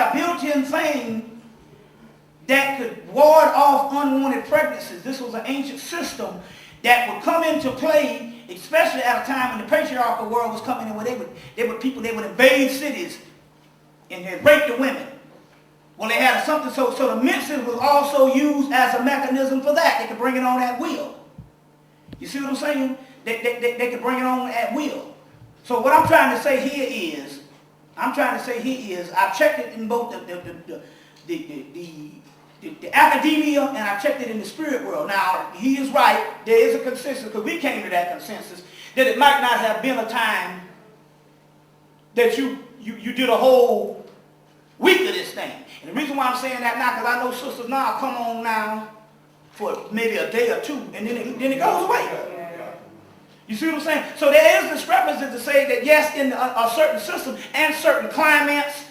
a built-in thing that could ward off unwanted pregnancies. This was an ancient system that would come into play, especially at a time when the patriarchal world was coming in, where they would invade cities and they'd rape the women. Well, they had something, so the menstrual was also used as a mechanism for that. They could bring it on at will. You see what I'm saying? They could bring it on at will. So what I'm trying to say here is, I've checked it in both the academia, and I checked it in the spirit world. Now, he is right. There is a consensus, because we came to that consensus, that it might not have been a time that you did a whole week of this thing. And the reason why I'm saying that now, because I know sisters now come on now for maybe a day or two, and then it goes away. You see what I'm saying? So there is discrepancy to say that yes, in a certain system and certain climates,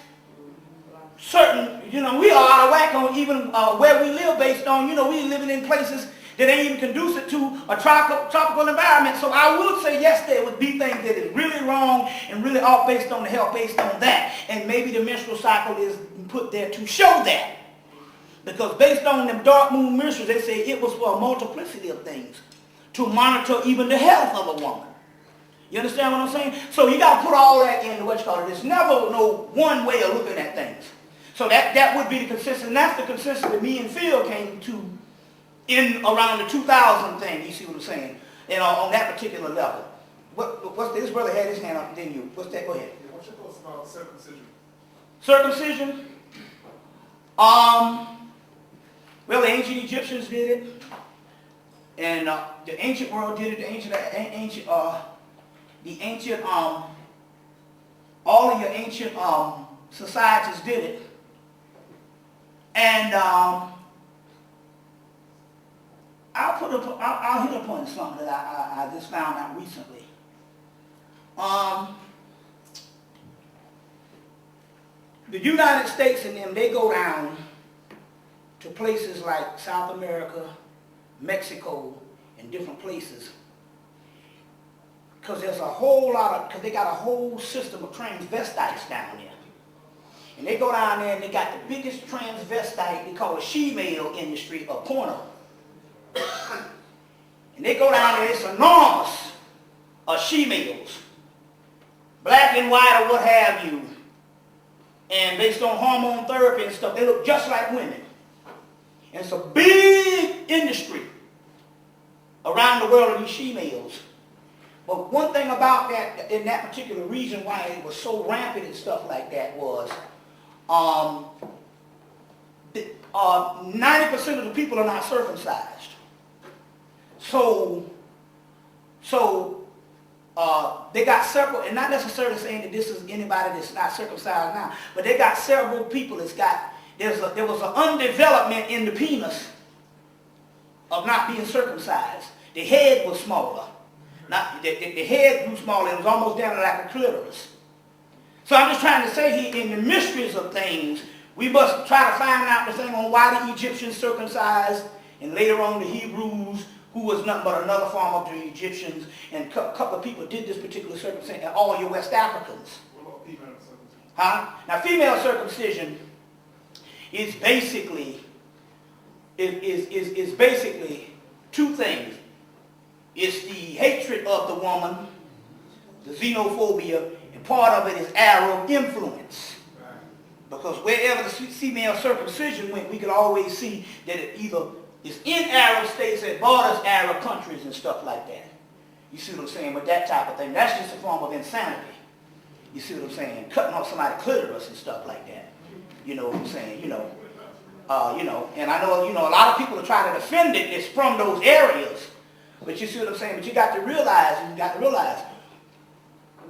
certain, we are out of whack on even where we live based on, we living in places that ain't even conducive to a tropical environment. So I would say yes, there would be things that is really wrong and really off based on the health, based on that. And maybe the menstrual cycle is put there to show that. Because based on them dark moon menstruals, they say it was for a multiplicity of things to monitor even the health of a woman. You understand what I'm saying? So you got to put all that into what you call it. There's never no one way of looking at things. So that would be the consensus, and that's the consensus that me and Phil came to in around the 2000 thing. You see what I'm saying? On that particular level. What's this brother had his hand up, then you. What's that? Go ahead. Yeah, what's your thoughts about circumcision? Circumcision? Well, the ancient Egyptians did it, and the ancient world did it. All of your ancient societies did it. And I'll hit upon something that I just found out recently. The United States and them, they go down to places like South America, Mexico, and different places, because there's a whole lot of, because they got a whole system of transvestites down there. And they go down there and they got the biggest transvestite, they call it she-male industry of porno. And they go down there, it's enormous of she-males, black and white or what have you, and based on hormone therapy and stuff, they look just like women. And it's a big industry around the world of these she-males. But one thing about that, in that particular region, why it was so rampant and stuff like that was 90% of the people are not circumcised. So they got several, and not necessarily saying that this is anybody that's not circumcised now, but they got several people that's got, there was an undevelopment in the penis of not being circumcised. The head was smaller. The head grew smaller. It was almost down to like a clitoris. So I'm just trying to say here, in the mysteries of things, we must try to find out the thing on why the Egyptians circumcised, and later on the Hebrews, who was nothing but another form of the Egyptians, and a couple of people did this particular circumcision, and all your West Africans. What about female circumcision? Huh? Now, female circumcision is basically basically two things. It's the hatred of the woman, the xenophobia, and part of it is Arab influence. Because wherever the female circumcision went, we could always see that it either is in Arab states that borders Arab countries and stuff like that. You see what I'm saying? With that type of thing. That's just a form of insanity. You see what I'm saying? Cutting off somebody's clitoris and stuff like that. You know what I'm saying? And I know, a lot of people are trying to defend it. It's from those areas. But you see what I'm saying? But you got to realize,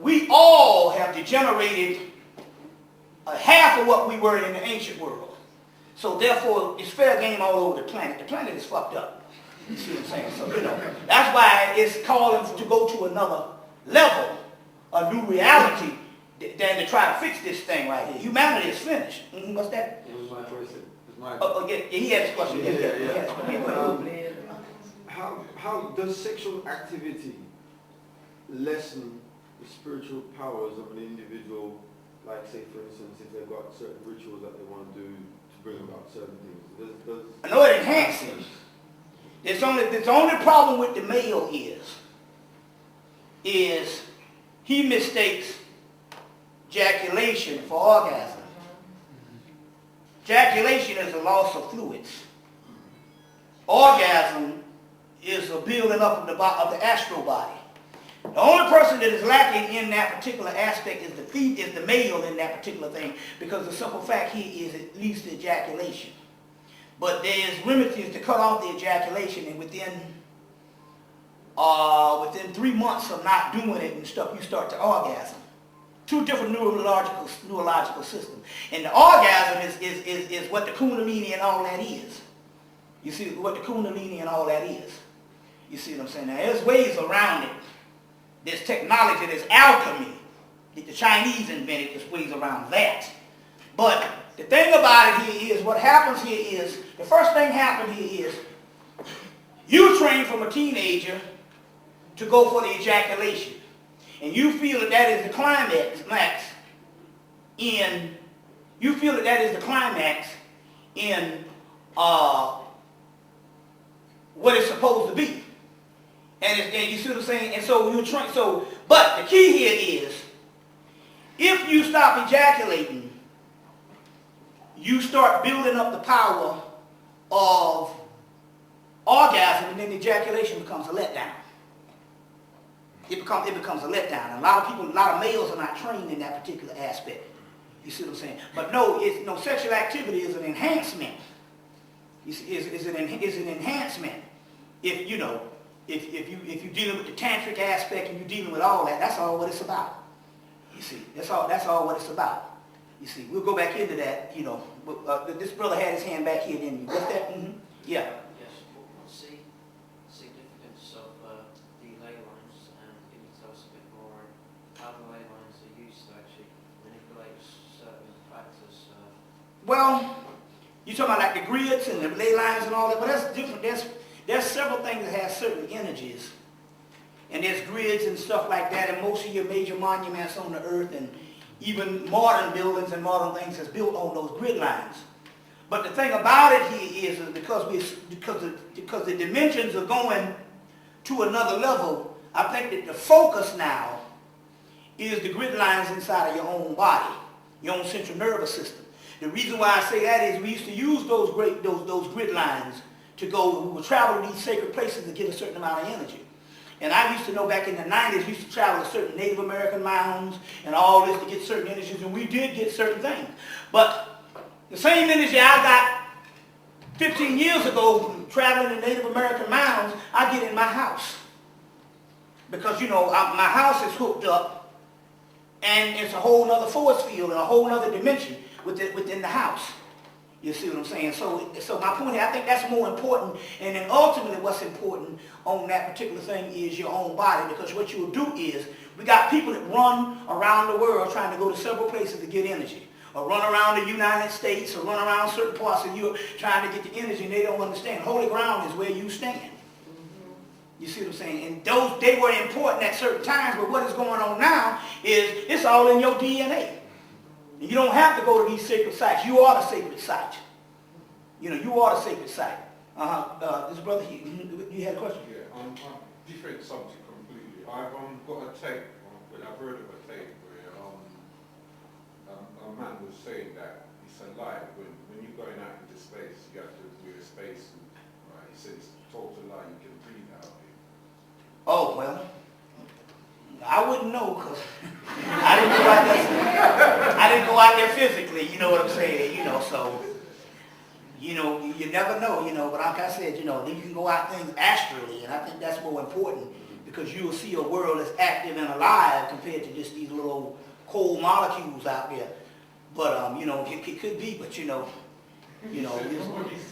we all have degenerated half of what we were in the ancient world. So therefore, it's fair game all over the planet. The planet is fucked up. You see what I'm saying? So, that's why it's calling to go to another level, a new reality, than to try to fix this thing right here. Humanity is finished. What's that? It was my question. Yeah, he had his question. Yeah. How does sexual activity lessen the spiritual powers of an individual, like say for instance, if they've got certain rituals that they want to do to bring about certain things? I know it enhances. The only problem with the male is he mistakes ejaculation for orgasm. Ejaculation is a loss of fluids. Orgasm is a building up of the astral body. The only person that is lacking in that particular aspect is the male in that particular thing, because the simple fact he is at least the ejaculation. But there's remedies to cut off the ejaculation, and within 3 months of not doing it and stuff, you start to orgasm. Two different neurological systems. And the orgasm is what the kundalini and all that is. You see what the kundalini and all that is. You see what I'm saying? Now there's ways around it. There's technology, there's alchemy that the Chinese invented. There's ways around that. But the thing about it here is, what happens here is, the first thing happened here is, you train from a teenager to go for the ejaculation. And you feel that is the climax in what it's supposed to be. And you see what I'm saying? And so you train. But the key here is, if you stop ejaculating, you start building up the power of orgasm, and then ejaculation becomes a letdown. It becomes a letdown. And a lot of males are not trained in that particular aspect. You see what I'm saying? But no, sexual activity is an enhancement. Is an enhancement. If you're dealing with the tantric aspect and you're dealing with all that, that's all what it's about. You see, that's all what it's about. You see, we'll go back into that. This brother had his hand back here, didn't you? What's that? Mm-hmm. Yeah. Yes. What's the significance of the ley lines, and can you tell us a bit more how the ley lines are used to actually manipulate certain factors? Well, you're talking about like the grids and the ley lines and all that, but that's different. There's several things that have certain energies. And there's grids and stuff like that, and most of your major monuments on the earth, and even modern buildings and modern things is built on those grid lines. But the thing about it here is because the dimensions are going to another level, I think that the focus now is the grid lines inside of your own body, your own central nervous system. The reason why I say that is we used to use those grid lines to go. We would travel to these sacred places to get a certain amount of energy. And I used to know back in the 90s, we used to travel to certain Native American mounds and all this to get certain energies, and we did get certain things. But the same energy I got 15 years ago from traveling to Native American mounds, I get in my house. Because, my house is hooked up, and it's a whole other force field and a whole other dimension within the house. You see what I'm saying? So my point here, I think that's more important. And then ultimately what's important on that particular thing is your own body. Because what you will do is, we got people that run around the world trying to go to several places to get energy. Or run around the United States, or run around certain parts of Europe trying to get the energy, and they don't understand. Holy ground is where you stand. You see what I'm saying? And they were important at certain times, but what is going on now is it's all in your DNA. You don't have to go to these sacred sites. You are the sacred site. You are the sacred site. This brother, you had a question? Yeah, on different subject completely. I've got a tape, I've heard of a tape where a man was saying that it's a lie. When you're going out into space, you have to wear a space suit. Right? He says it's a total lie. You can breathe out of it. Oh, well, I wouldn't know, because I didn't go out there. I didn't go out there physically. You know what I'm saying? So you never know. But like I said, you can go out things astrally, and I think that's more important, because you will see a world that's active and alive compared to just these little cold molecules out there. But it could be. But Somebody's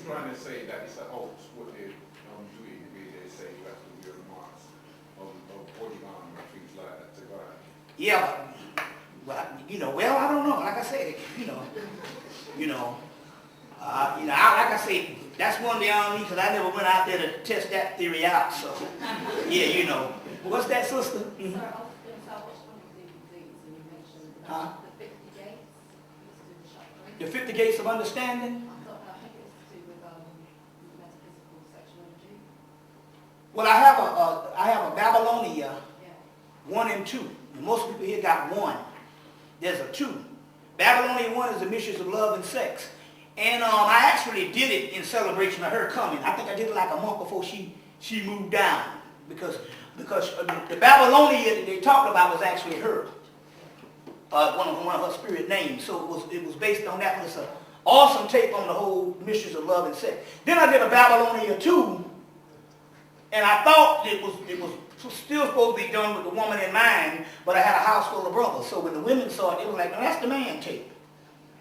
trying to say that it's a hoax. What they're doing, the way they say you have to wear a mask of body armor and things like that to go out. Yeah, well, I don't know. Like I said, like I said, that's one day on me, because I never went out there to test that theory out. So, yeah, what's that, sister? Mm-hmm. So I watched one of the DVDs and you mentioned Huh? the 50 gates. The 50 gates of understanding? I think it's to do with metaphysical sexuality. Well, I have a Babylonia Yeah. 1 and 2. Most people here got 1. There's a 2. Babylonian 1 is the mysteries of love and sex. And I actually did it in celebration of her coming. I think I did it like a month before she moved down. Because the Babylonia that they talked about was actually her. One of her spirit names. So it was based on that. It's an awesome take on the whole mysteries of love and sex. Then I did a Babylonia 2. And I thought it was still supposed to be done with the woman in mind, but I had a house full of brothers. So when the women saw it, they were like, no, that's the man tape.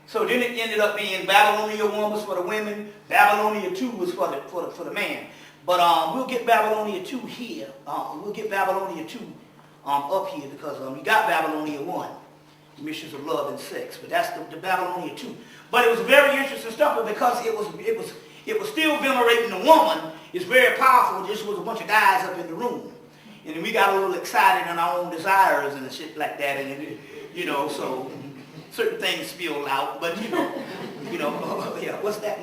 So then it ended up being Babylonia 1 was for the women, Babylonia 2 was for the man. But we'll get Babylonia 2 here. We'll get Babylonia 2 up here because you got Babylonia 1, the mysteries of love and sex. But that's the Babylonia 2. But it was very interesting stuff because it was still venerating the woman. It's very powerful. This was a bunch of guys up in the room. And we got a little excited in our own desires and shit like that. And, so certain things spilled out. But, yeah, what's that?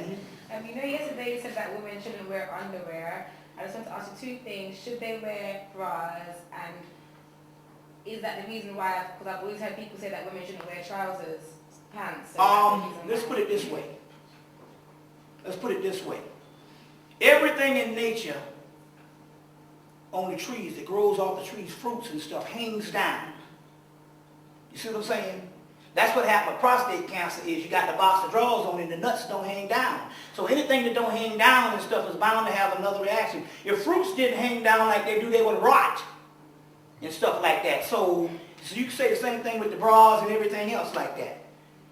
Yesterday you said that women shouldn't wear underwear. I just want to ask you 2 things. Should they wear bras? And is that the reason why? Because I've always heard people say that women shouldn't wear trousers, pants. So Let's put it this way. Everything in nature on the trees that grows off the trees, fruits and stuff, hangs down. You see what I'm saying? That's what happened with prostate cancer is you got the box of drawers on it and the nuts don't hang down. So anything that don't hang down and stuff is bound to have another reaction. If fruits didn't hang down like they do, they would rot and stuff like that. So you can say the same thing with the bras and everything else like that.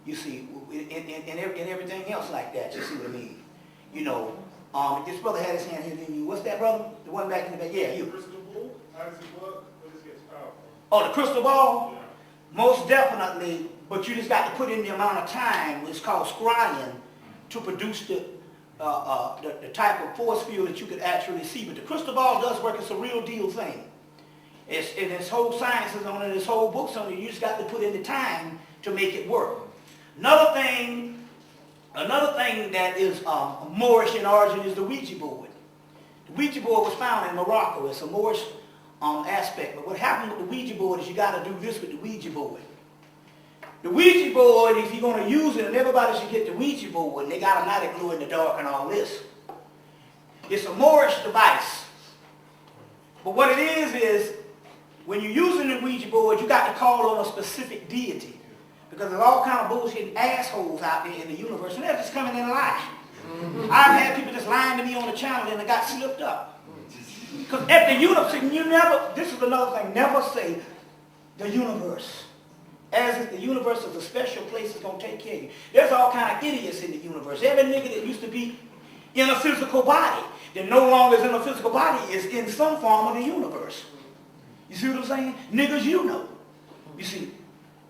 You see, and everything else like that. You see what I mean? This brother had his hand here. What's that, brother? The one back in the back? Yeah, you. Crystal ball, how does it work? What does it get powerful? Oh, the crystal ball? Yeah. Most definitely, but you just got to put in the amount of time. It's called scrying to produce the type of force field that you could actually see. But the crystal ball does work. It's a real deal thing. It's whole sciences on it. It's whole books on it. You just got to put in the time to make it work. Another thing that is Moorish in origin is the Ouija board. The Ouija board was found in Morocco. It's a Moorish aspect. But what happened with the Ouija board is you got to do this with the Ouija board. The Ouija board, if you're going to use it, and everybody should get the Ouija board, and they got a night glue in the dark and all this. It's a Moorish device. But what it is when you're using the Ouija board, you got to call on a specific deity. Because there's all kind of bullshit assholes out there in the universe, and they're just coming in and lying. I've had people just lying to me on the channel, and I got slipped up. Because at the universe, this is another thing, never say the universe. As if the universe is a special place that's going to take care of you. There's all kind of idiots in the universe. Every nigga that used to be in a physical body, that no longer is in a physical body, is in some form of the universe. You see what I'm saying? Niggas you know. You see.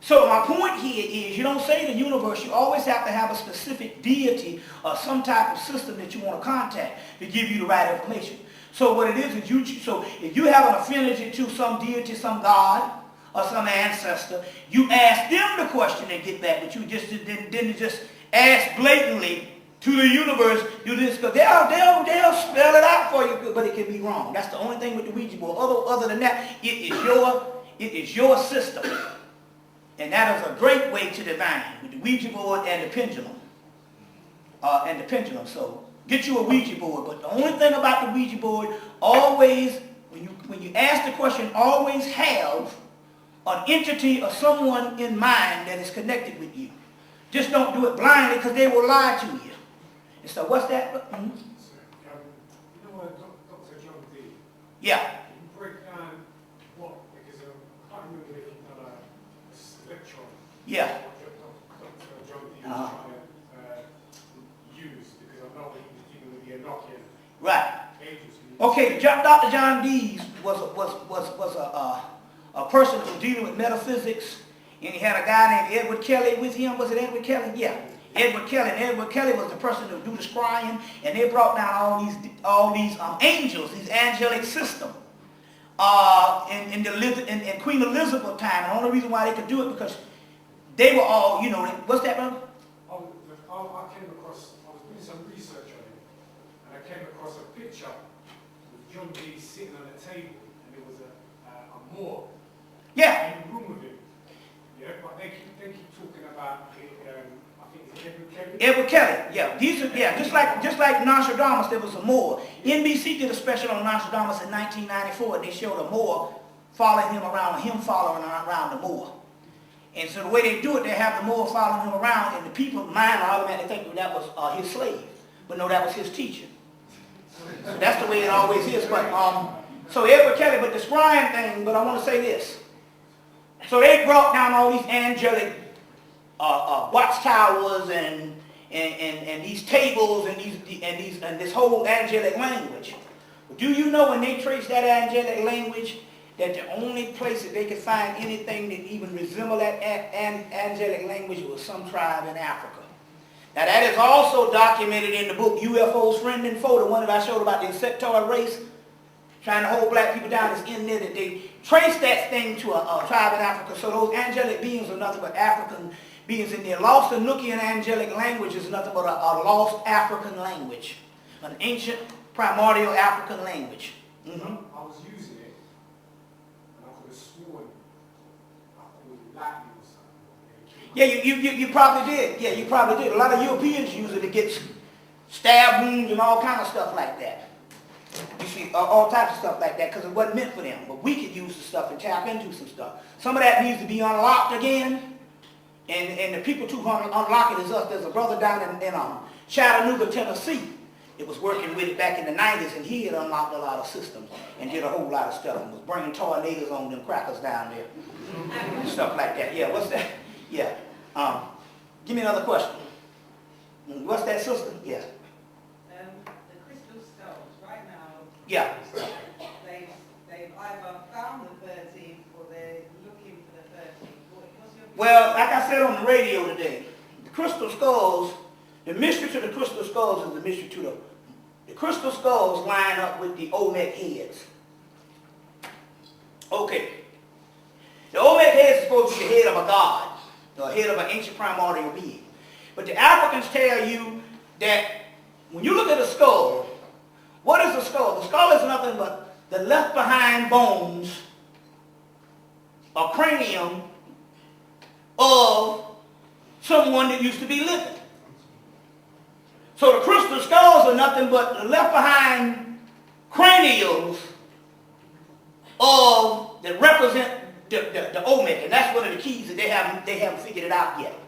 So my point here is you don't say the universe. You always have to have a specific deity or some type of system that you want to contact to give you the right information. So what it is if you have an affinity to some deity, some god, or some ancestor, you ask them the question and get back, but you just didn't just ask blatantly to the universe, do this, because they'll spell it out for you, but it can be wrong. That's the only thing with the Ouija board. Other than that, it is your system. And that is a great way to divine with the Ouija board and the pendulum. So get you a Ouija board. But the only thing about the Ouija board, always, when you ask the question, always have an entity or someone in mind that is connected with you. Just don't do it blindly because they will lie to you. And so what's that? You know what Dr. John did? Yeah. You break down what, because I can't remember if you've done a spectrum. Yeah. Dr. John did trying to use, because I know that he was dealing with the Enochian Right. angels. Okay, Dr. John Dees was a person who was dealing with metaphysics, and he had a guy named Edward Kelly with him. Was it Edward Kelly? Yeah. Edward Kelly. And Edward Kelly was the person who do the scrying, and they brought down all these angels, these angelic system. In Queen Elizabeth time, and the only reason why they could do it because they were all, what's that, brother? Oh, I came across, I was doing some research on it, and I came across a picture with John Dee sitting on a table, and there was a Moor Yeah. in the room with him. Yeah, but they keep talking about I think it's Edward Kelly. Edward Kelly, yeah. These are, yeah, just like Nostradamus, there was a Moor. NBC did a special on Nostradamus in 1994, and they showed a Moor following him around, him following around the Moor. And so the way they do it, they have the Moor following him around, and the people mind automatically think that was his slave. But no, that was his teacher. So that's the way it always is. But so Edward Kelly, but the scrying thing, but I want to say this. So they brought down all these angelic watchtowers and these tables and this whole angelic language. But do you know when they trace that angelic language, that the only place that they could find anything that even resembled that angelic language was some tribe in Africa? Now that is also documented in the book UFOs, Friend and Foe, the one that I showed about the Esoteric race, trying to hold black people down. Is in there that they trace that thing to a tribe in Africa. So those angelic beings are nothing but African beings in there. Lost Enochian angelic language is nothing but a lost African language, an ancient primordial African language. Mm-hmm. I was using it, and I could have sworn I called it Latin or something. Yeah, you probably did. Yeah, you probably did. A lot of Europeans use it to get stab wounds and all kind of stuff like that. You see, all types of stuff like that, because it wasn't meant for them. But we could use the stuff and tap into some stuff. Some of that needs to be unlocked again. And the people who unlock it is us. There's a brother down in Chattanooga, Tennessee. It was working with it back in the 90s, and he had unlocked a lot of systems and did a whole lot of stuff and was bringing tornadoes on them crackers down there. Stuff like that. Yeah, what's that? Yeah. Give me another question. What's that, sister? Yeah. The crystal stones, right now, Yeah. they've either found the 13th or they're looking for the 13th. What's your Well, like I said on the radio today, the crystal skulls, the mystery to the crystal skulls is the mystery to the crystal skulls line up with the Olmec heads. Okay. The Olmec head is supposed to be the head of a god, or head of an ancient primordial being. But the Africans tell you that when you look at a skull, what is a skull? The skull is nothing but the left behind bones, a cranium of someone that used to be living. So the crystal skulls are nothing but the left behind cranials of that represent the Olmec, and that's one of the keys that they haven't figured it out yet.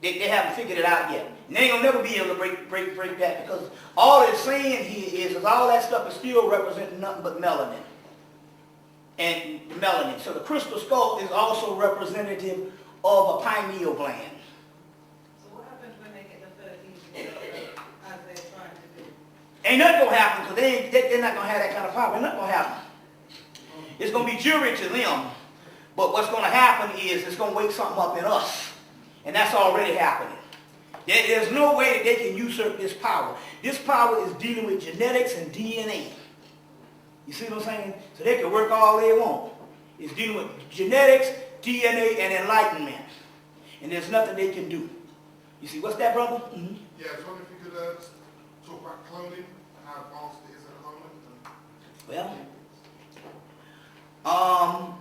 They haven't figured it out yet. And they ain't gonna never be able to break that, because all it's saying here is all that stuff is still representing nothing but melanin. And the melanin. So the crystal skull is also representative of a pineal gland. So what happens when they get the 13th as they're trying to do? Ain't nothing gonna happen, because they're not gonna have that kind of power. Ain't nothing gonna happen. It's gonna be jury to them. But what's gonna happen is it's gonna wake something up in us. And that's already happening. There's no way that they can usurp this power. This power is dealing with genetics and DNA. You see what I'm saying? So they can work all they want. It's dealing with genetics, DNA, and enlightenment. And there's nothing they can do. You see, what's that, brother? Mm-hmm. Yeah, I was wondering if you could talk about cloning and how advanced it is at the moment. Well,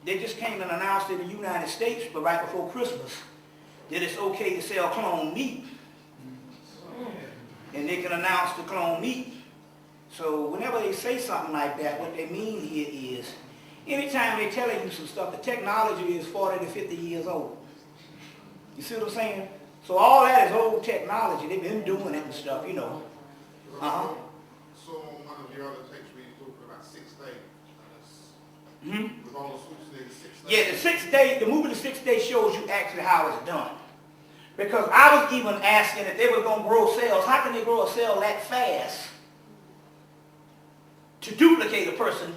they just came and announced in the United States, but right before Christmas, that it's okay to sell clone meat. And they can announce the clone meat. So whenever they say something like that, what they mean here is, anytime they're telling you some stuff, the technology is 40 to 50 years old. You see what I'm saying? So all that is old technology. They've been doing it and stuff, you know. Uh-huh. So on one of your other tapes where you're talking about 6 days. Mm-hmm. With all the switches there, 6 days. Yeah, the 6 day, the movie The 6 Day shows you actually how it's done. Because I was even asking if they were going to grow cells. How can they grow a cell that fast to duplicate a person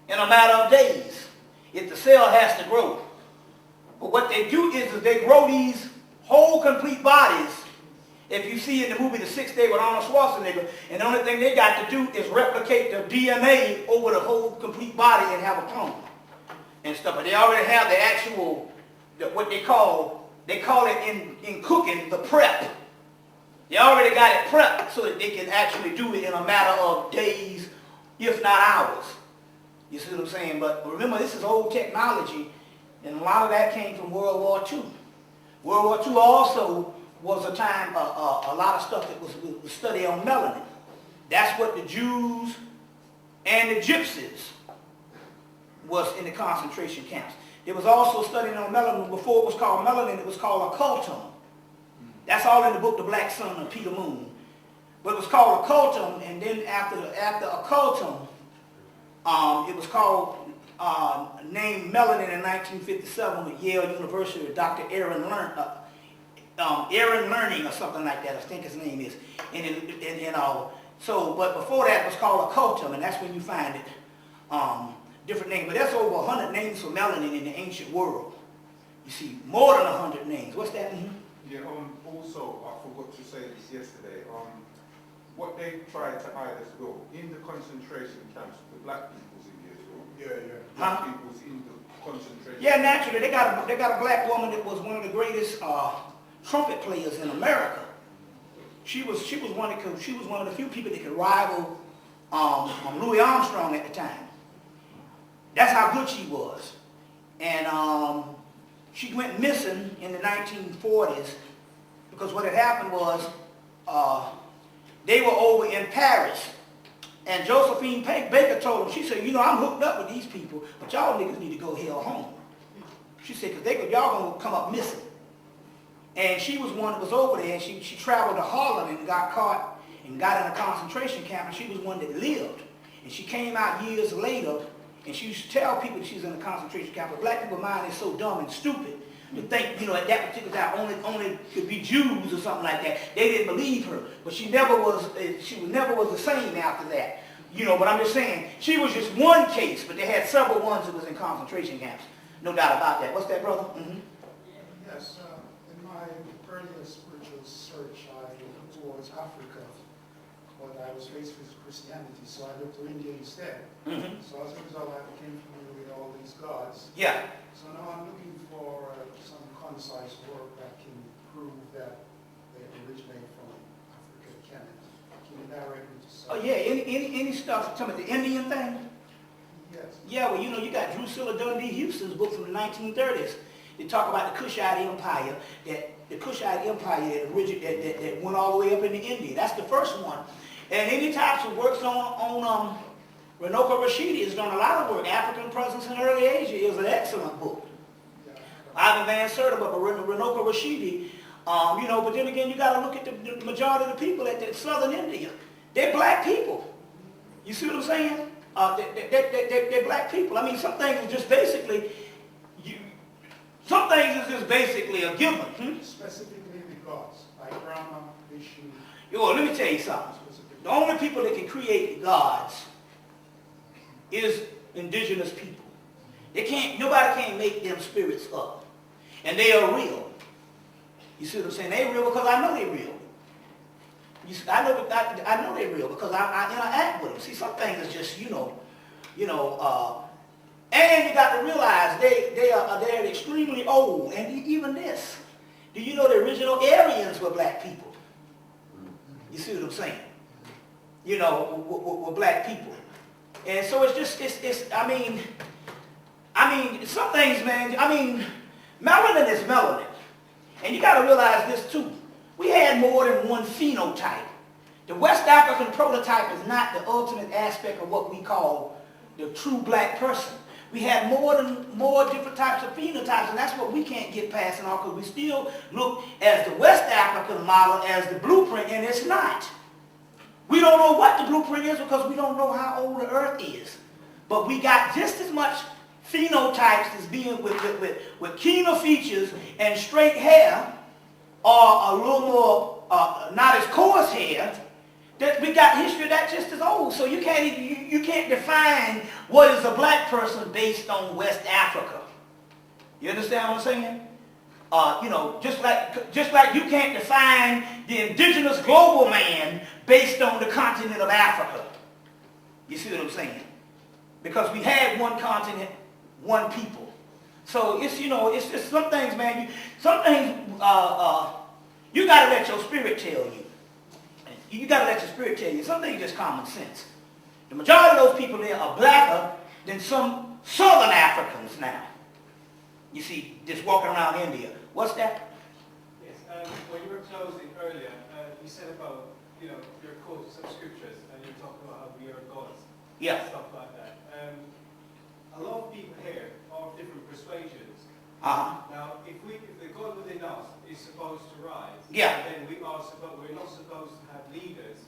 in a matter of days if the cell has to grow? But what they do is they grow these whole complete bodies. If you see in the movie The 6th Day with Arnold Schwarzenegger, and the only thing they got to do is replicate the DNA over the whole complete body and have a clone and stuff. But they already have the actual, what they call They call it in cooking the prep. They already got it prepped so that they can actually do it in a matter of days, if not hours. You see what I'm saying? But remember, this is old technology, and a lot of that came from World War II. World War II also was a time, a lot of stuff that was study on melanin. That's what the Jews and the Gypsies was in the concentration camps. There was also studying on melanin. Before it was called melanin, it was called occultum. That's all in the book The Black Sun of Peter Moon. But it was called occultum, and then after occultum, it was called, named melanin in 1957 with Yale University with Dr. Aaron Learning or something like that, I think his name is. But before that it was called occultum, and that's when you find it. Different names, but that's over 100 names for melanin in the ancient world. You see, more than 100 names. What's that? Yeah, also, I forgot to say this yesterday, what they tried to hide as well, in the concentration camps, the black people's in there as well. Yeah. Black people's in the concentration Yeah, naturally, they got a black woman that was one of the greatest trumpet players in America. She was one of the few people that could rival Louis Armstrong at the time. That's how good she was. And she went missing in the 1940s because what had happened was they were over in Paris. And Josephine Baker told them, she said, I'm hooked up with these people, but y'all niggas need to go hell home. She said, because y'all going to come up missing. And she was one that was over there, and she traveled to Holland and got caught and got in a concentration camp, and she was one that lived. And she came out years later, and she used to tell people that she was in a concentration camp, but black people's mind is so dumb and stupid to think, at that particular time only could be Jews or something like that. They didn't believe her, but she never was the same after that. But I'm just saying, she was just one case, but they had several ones that was in concentration camps. No doubt about that. What's that, brother? Mm-hmm. Yes, in my earlier spiritual search, I looked towards Africa, but I was faced with Christianity, so I looked to India instead. Mm-hmm. So as a result, I became familiar with all these gods. Yeah. So now I'm looking for some concise work that can prove that they originate from Africa, Canada. Can you direct me to some? Oh yeah, any stuff, some of the Indian thing? Yes. Yeah, well, you got Drusilla Dundee Houston's book from the 1930s. They talk about the Kushite Empire, that went all the way up into India. That's the first one. And any types of works on Renoka Rashidi has done a lot of work. African Presence in Early Asia is an excellent book. Ivan Van Serta, but Renoka Rashidi, but then again, you got to look at the majority of the people at southern India. They're black people. You see what I'm saying? They're black people. I mean, some things is just basically, a given. Specifically the gods, like Brahma, Vishnu. Well, let me tell you something. The only people that can create gods is indigenous people. Nobody can make them spirits up. And they are real. You see what I'm saying? They're real because I know they're real. I know they're real because I interact with them. See, some things is just, and you got to realize they're extremely old. And even this, do you know the original Aryans were black people? You see what I'm saying? Were black people. And so I mean, some things, man, melanin is melanin. And you got to realize this too. We had more than one phenotype. The West African prototype is not the ultimate aspect of what we call the true black person. We had more different types of phenotypes, and that's what we can't get past and all, because we still look as the West African model as the blueprint, and it's not. We don't know what the blueprint is because we don't know how old the earth is. But we got just as much phenotypes as being with keener features and straight hair, or a little more, not as coarse hair, that we got history that's just as old. So you can't define what is a black person based on West Africa. You understand what I'm saying? Just like you can't define the indigenous global man based on the continent of Africa. You see what I'm saying? Because we had one continent, one people. So it's, you know, it's just some things, man, some things, you got to let your spirit tell you. You got to let your spirit tell you. Some things just common sense. The majority of those people there are blacker than some southern Africans now. You see, just walking around India. What's that? Yes, when you were closing earlier, you said about, you know, you're quoting some scriptures and you're talking about how we are gods. Yeah. Stuff like that. A lot of people here are of different persuasions. Now, if the God within us is supposed to rise, yeah, then we're not supposed to have leaders.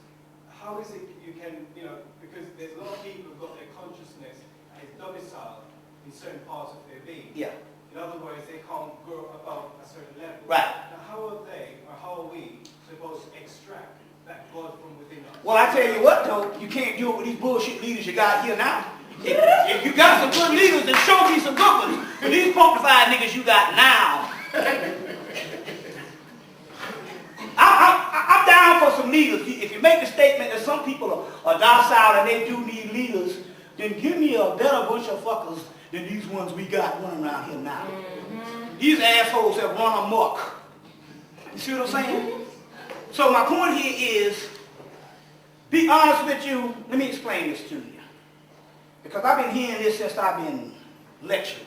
How is it you can, you know, because there's a lot of people who've got their consciousness and it's domiciled in certain parts of their being. Yeah. In other words, they can't grow above a certain level. Right. Now, how are they, or how are we supposed to extract that God from within us? Well, I tell you what, though, you can't do it with these bullshit leaders you got here now. If you got some good leaders, then show me some good ones. But these punctified niggas you got now. I'm down for some leaders. If you make the statement that some people are docile and they do need leaders, then give me a better bunch of fuckers than these ones we got running around here now. These assholes have run amok. You see what I'm saying? So my point here is, be honest with you. Let me explain this to you. Because I've been hearing this since I've been lecturing.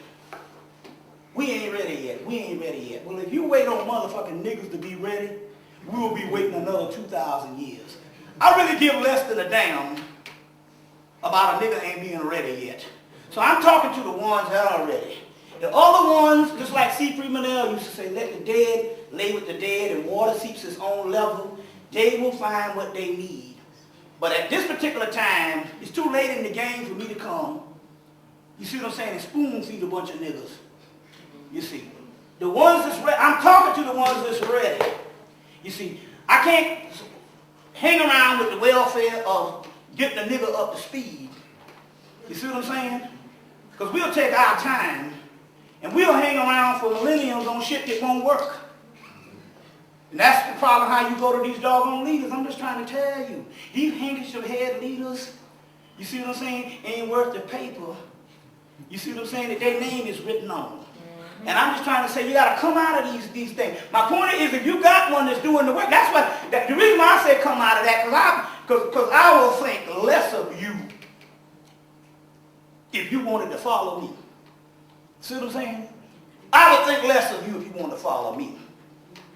We ain't ready yet. We ain't ready yet. Well, if you wait on motherfucking niggas to be ready, we'll be waiting another 2,000 years. I really give less than a damn about a nigga ain't being ready yet. So I'm talking to the ones that are ready. The other ones, just like C. Manel used to say, let the dead lay with the dead and water seeps its own level. They will find what they need. But at this particular time, it's too late in the game for me to come. You see what I'm saying? And spoon feed a bunch of niggas. You see. The ones that's ready, I'm talking to the ones that's ready. You see, I can't hang around with the welfare of getting a nigga up to speed. You see what I'm saying? Because we'll take our time and we'll hang around for millenniums on shit that won't work. And that's the problem how you go to these doggone leaders. I'm just trying to tell you. These handkerchief head leaders, you see what I'm saying, ain't worth the paper. You see what I'm saying, that their name is written on. And I'm just trying to say you got to come out of these things. My point is, if you got one that's doing the work, that's what, the reason why I say come out of that, because I will think less of you if you wanted to follow me. See what I'm saying? I would think less of you if you wanted to follow me.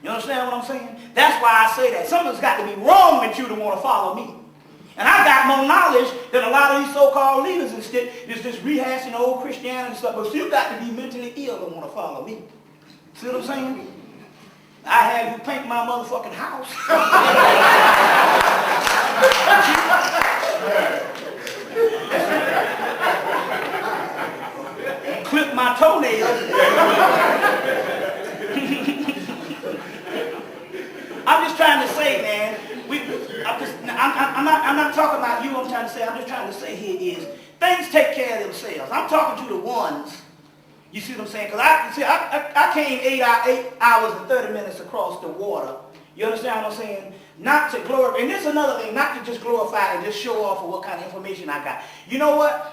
You understand what I'm saying? That's why I say that. Something's got to be wrong with you to want to follow me. And I got more knowledge than a lot of these so-called leaders instead. It's just rehashing old Christianity and stuff. But still got to be mentally ill to want to follow me. See what I'm saying? I have you paint my motherfucking house. And clip my toenails. I'm just trying to say, man, I'm not talking about you, I'm just trying to say here is, things take care of themselves. I'm talking to the ones, you see what I'm saying? Because I came 8 hours and 30 minutes across the water. You understand what I'm saying? Not to glorify, and this is another thing, not to just glorify and just show off of what kind of information I got. You know what?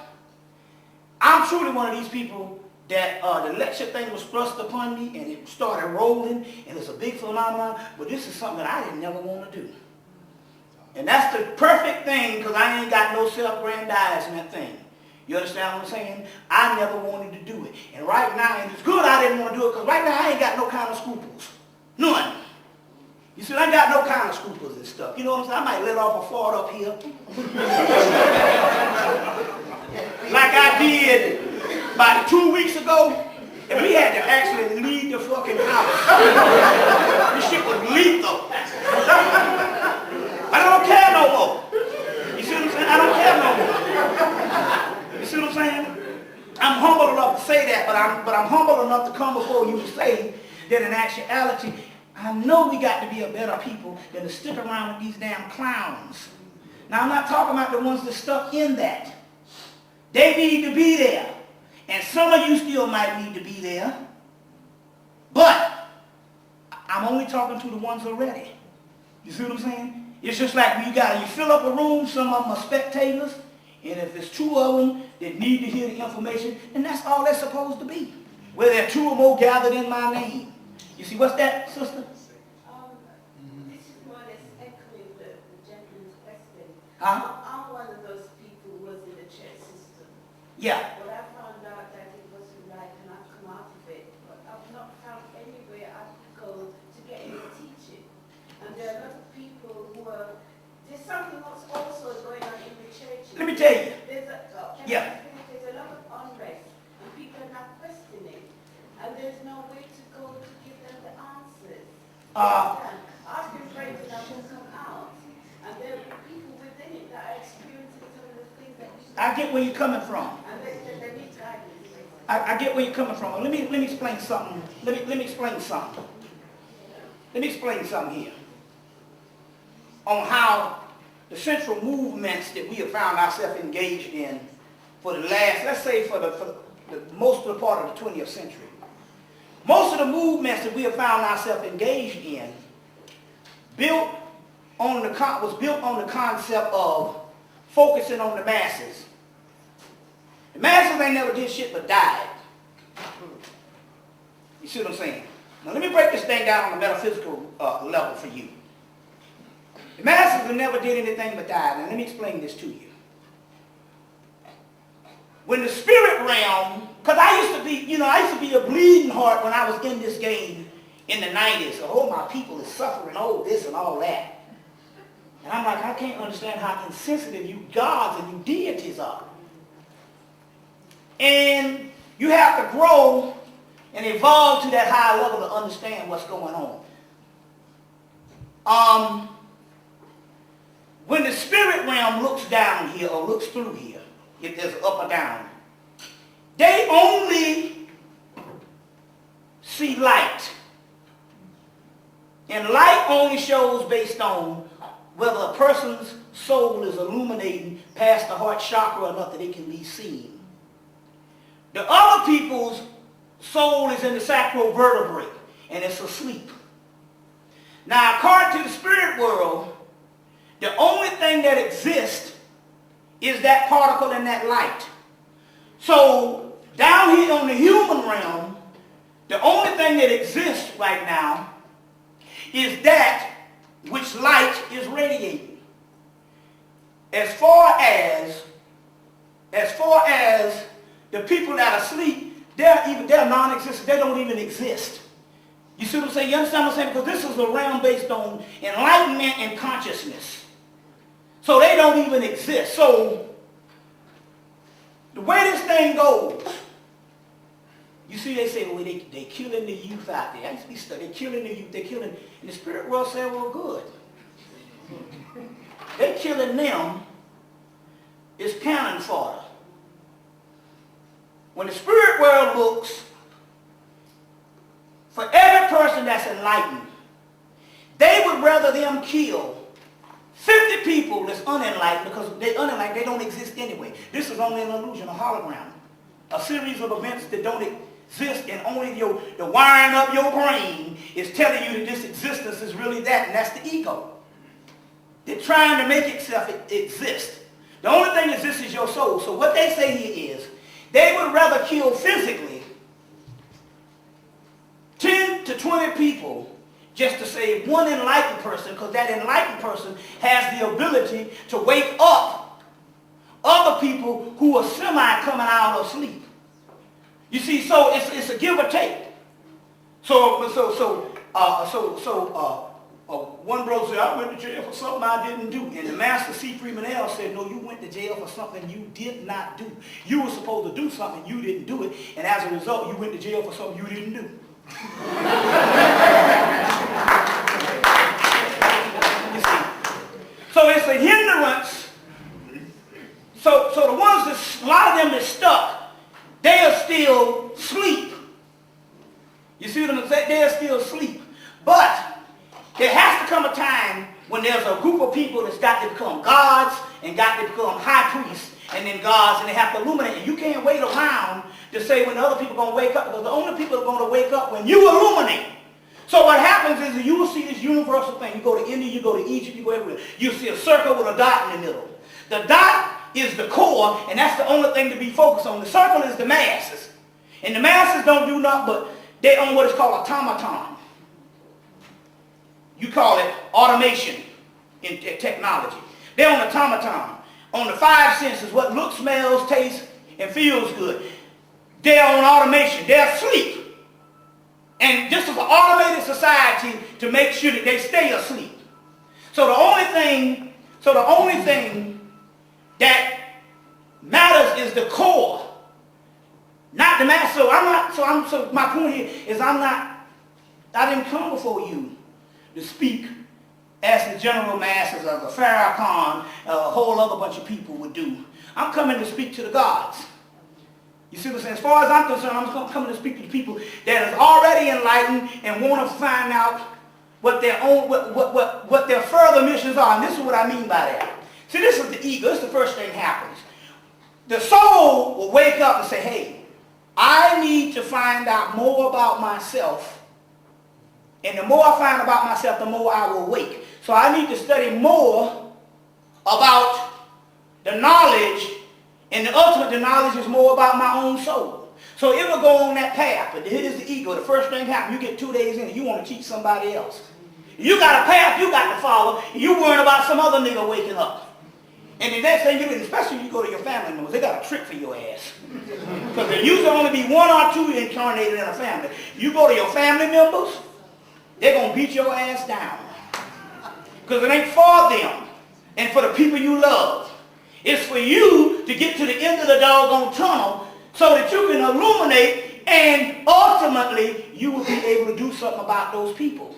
I'm truly one of these people that the lecture thing was thrust upon me and it started rolling and it's a big phenomenon, but this is something that I didn't never want to do. And that's the perfect thing because I ain't got no self-grandizement thing. You understand what I'm saying? I never wanted to do it. And right now, and it's good I didn't want to do it because right now I ain't got no kind of scruples. None. You see, I got no kind of scruples and stuff. You know what I'm saying? I might let off a fart up here. Like I did about 2 weeks ago, and we had to actually leave the fucking house. This shit was lethal. I don't care no more. You see what I'm saying? I don't care no more. You see what I'm saying? I'm humble enough to say that, but I'm humble enough to come before you and say that in actuality, I know we got to be a better people than to stick around with these damn clowns. Now, I'm not talking about the ones that stuck in that. They need to be there. And some of you still might need to be there. But I'm only talking to the ones already. You see what I'm saying? It's just like when you fill up a room, some of them are spectators, and if there's 2 of them that need to hear the information, then that's all they're supposed to be. Where there are two or more gathered in my name. You see, what's that, sister? This is more or less echoing the gentleman's question. Huh? I'm one of those people who was in the church system. Yeah. But I found out that it wasn't right and I've come out of it. But I've not found anywhere I could go to get any teaching. And there are a lot of people who are, there's something else also going on in the church. Let me tell you. There's a lot of unrest and people are not questioning. And there's no way to go to give them the answers. I've been praying for them to come out. And there are people within it that are experiencing some of the things that we I get where you're coming from. and they need guidance. I get where you're coming from. Let me explain something. Let me explain something. Let me explain something here. On how the central movements that we have found ourselves engaged in for the last, let's say for the most of the part of the 20th century. Most of the movements that we have found ourselves engaged in was built on the concept of focusing on the masses. The masses ain't never did shit but died. You see what I'm saying? Now let me break this thing down on a metaphysical level for you. The masses have never did anything but died. And let me explain this to you. When the spirit realm, because I used to be a bleeding heart when I was in this game in the 90s. Oh, my people is suffering, oh, this and all that. And I'm like, I can't understand how insensitive you gods and you deities are. And you have to grow and evolve to that high level to understand what's going on. When the spirit realm looks down here or looks through here, if there's up or down, they only see light. And light only shows based on whether a person's soul is illuminating past the heart chakra enough that it can be seen. The other people's soul is in the sacral vertebrae and it's asleep. Now, according to the spirit world, the only thing that exists is that particle and that light. So, down here on the human realm, the only thing that exists right now is that which light is radiating. As far as the people that are asleep, they're non-existent. They don't even exist. You see what I'm saying? You understand what I'm saying? Because this is a realm based on enlightenment and consciousness. So they don't even exist. So the way this thing goes, you see they say, well, they killing the youth out there. I used to be studying. They're killing the youth. They're killing. And the spirit world said, well, good. They killing them is cannon fodder. When the spirit world looks, for every person that's enlightened, they would rather them kill 50 people that's unenlightened because they're unenlightened, they don't exist anyway. This is only an illusion, a hologram. A series of events that don't exist and only the wiring up your brain is telling you that this existence is really that, and that's the ego. They're trying to make itself exist. The only thing that exists is your soul. So what they say here is, they would rather kill physically 10 to 20 people just to save one enlightened person, because that enlightened person has the ability to wake up other people who are semi coming out of sleep. You see, so it's a give or take. One brother said, I went to jail for something I didn't do. And the master C. Freeman L. said, no, you went to jail for something you did not do. You were supposed to do something, you didn't do it. And as a result, you went to jail for something you didn't do. You see? So it's a hindrance. So the ones that, a lot of them that stuck, they are still asleep. You see what I'm saying? They are still asleep. But there has to come a time when there's a group of people that's got to become gods and got to become high priests and then gods, and they have to illuminate. And you can't wait around to say when the other people are going to wake up, because the only people are going to wake up when you illuminate. So what happens is that you will see this universal thing. You go to India, you go to Egypt, you go everywhere. You see a circle with a dot in the middle. The dot is the core, and that's the only thing to be focused on. The circle is the masses. And the masses don't do nothing but they own what is called automaton. You call it automation in technology. They're on automaton. On the five senses, what looks, smells, tastes, and feels good. They're on automation. They're asleep. And this is an automated society to make sure that they stay asleep. So the only thing that matters is the core, not the mass. So my point here is I didn't come before you to speak as the general masses of the Farrakhan, a whole other bunch of people would do. I'm coming to speak to the gods. You see what I'm saying? As far as I'm concerned, I'm coming to speak to the people that is already enlightened and want to find out what their further missions are. And this is what I mean by that. See, this is the ego. This is the first thing happens. The soul will wake up and say, hey, I need to find out more about myself. And the more I find about myself, the more I will wake. So I need to study more about the knowledge. And the ultimate knowledge is more about my own soul. So it will go on that path. But here's the ego. The first thing happens, you get 2 days in and you want to teach somebody else. You got a path you got to follow. And you worrying about some other nigga waking up. And the next thing you do, especially when you go to your family members, they got a trick for your ass. Because there usually only be 1 or 2 incarnated in a family. You go to your family members, they're going to beat your ass down. Because it ain't for them and for the people you love. It's for you to get to the end of the doggone tunnel so that you can illuminate and ultimately you will be able to do something about those people.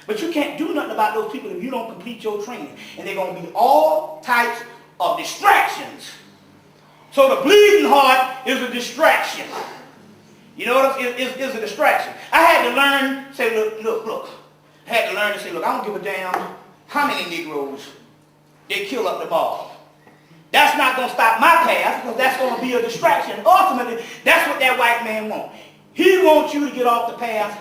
But you can't do nothing about those people if you don't complete your training. And they're going to be all types of distractions. So the bleeding heart is a distraction. You know what is a distraction. I had to learn, say, look. I had to learn to say, look, I don't give a damn how many Negroes they kill up the ball. That's not going to stop my path because that's going to be a distraction. Ultimately, that's what that white man wants. He wants you to get off the path.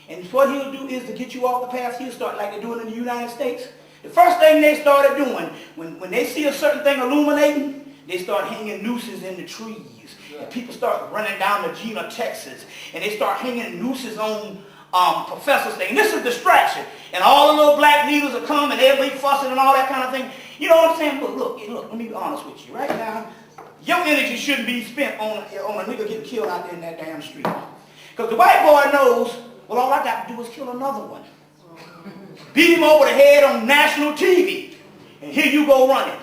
And what he'll do is to get you off the path, he'll start like they're doing in the United States. The first thing they started doing, when they see a certain thing illuminating, they start hanging nooses in the trees. And people start running down to Gina, Texas. And they start hanging nooses on professors' thing. And this is distraction. And all the little black leaders will come and they'll be fussing and all that kind of thing. You know what I'm saying? Look, let me be honest with you. Right now, your energy shouldn't be spent on a nigga getting killed out there in that damn street. Because the white boy knows, well, all I got to do is kill another one. Beat him over the head on national TV. And here you go running.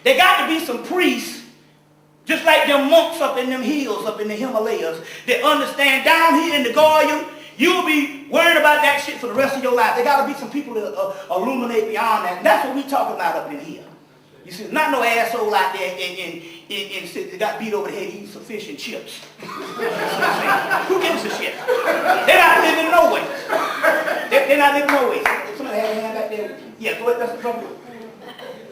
There got to be some priests, just like them monks up in them hills, up in the Himalayas, that understand down here in the Goyim, you'll be worried about that shit for the rest of your life. There got to be some people that illuminate beyond that. And that's what we talking about up in here. You see, not no asshole out there that got beat over the head eating some fish and chips. Who gives a shit? They're not living no way. They're not living no way. Somebody have a hand back there. Yeah, go ahead. That's the trouble.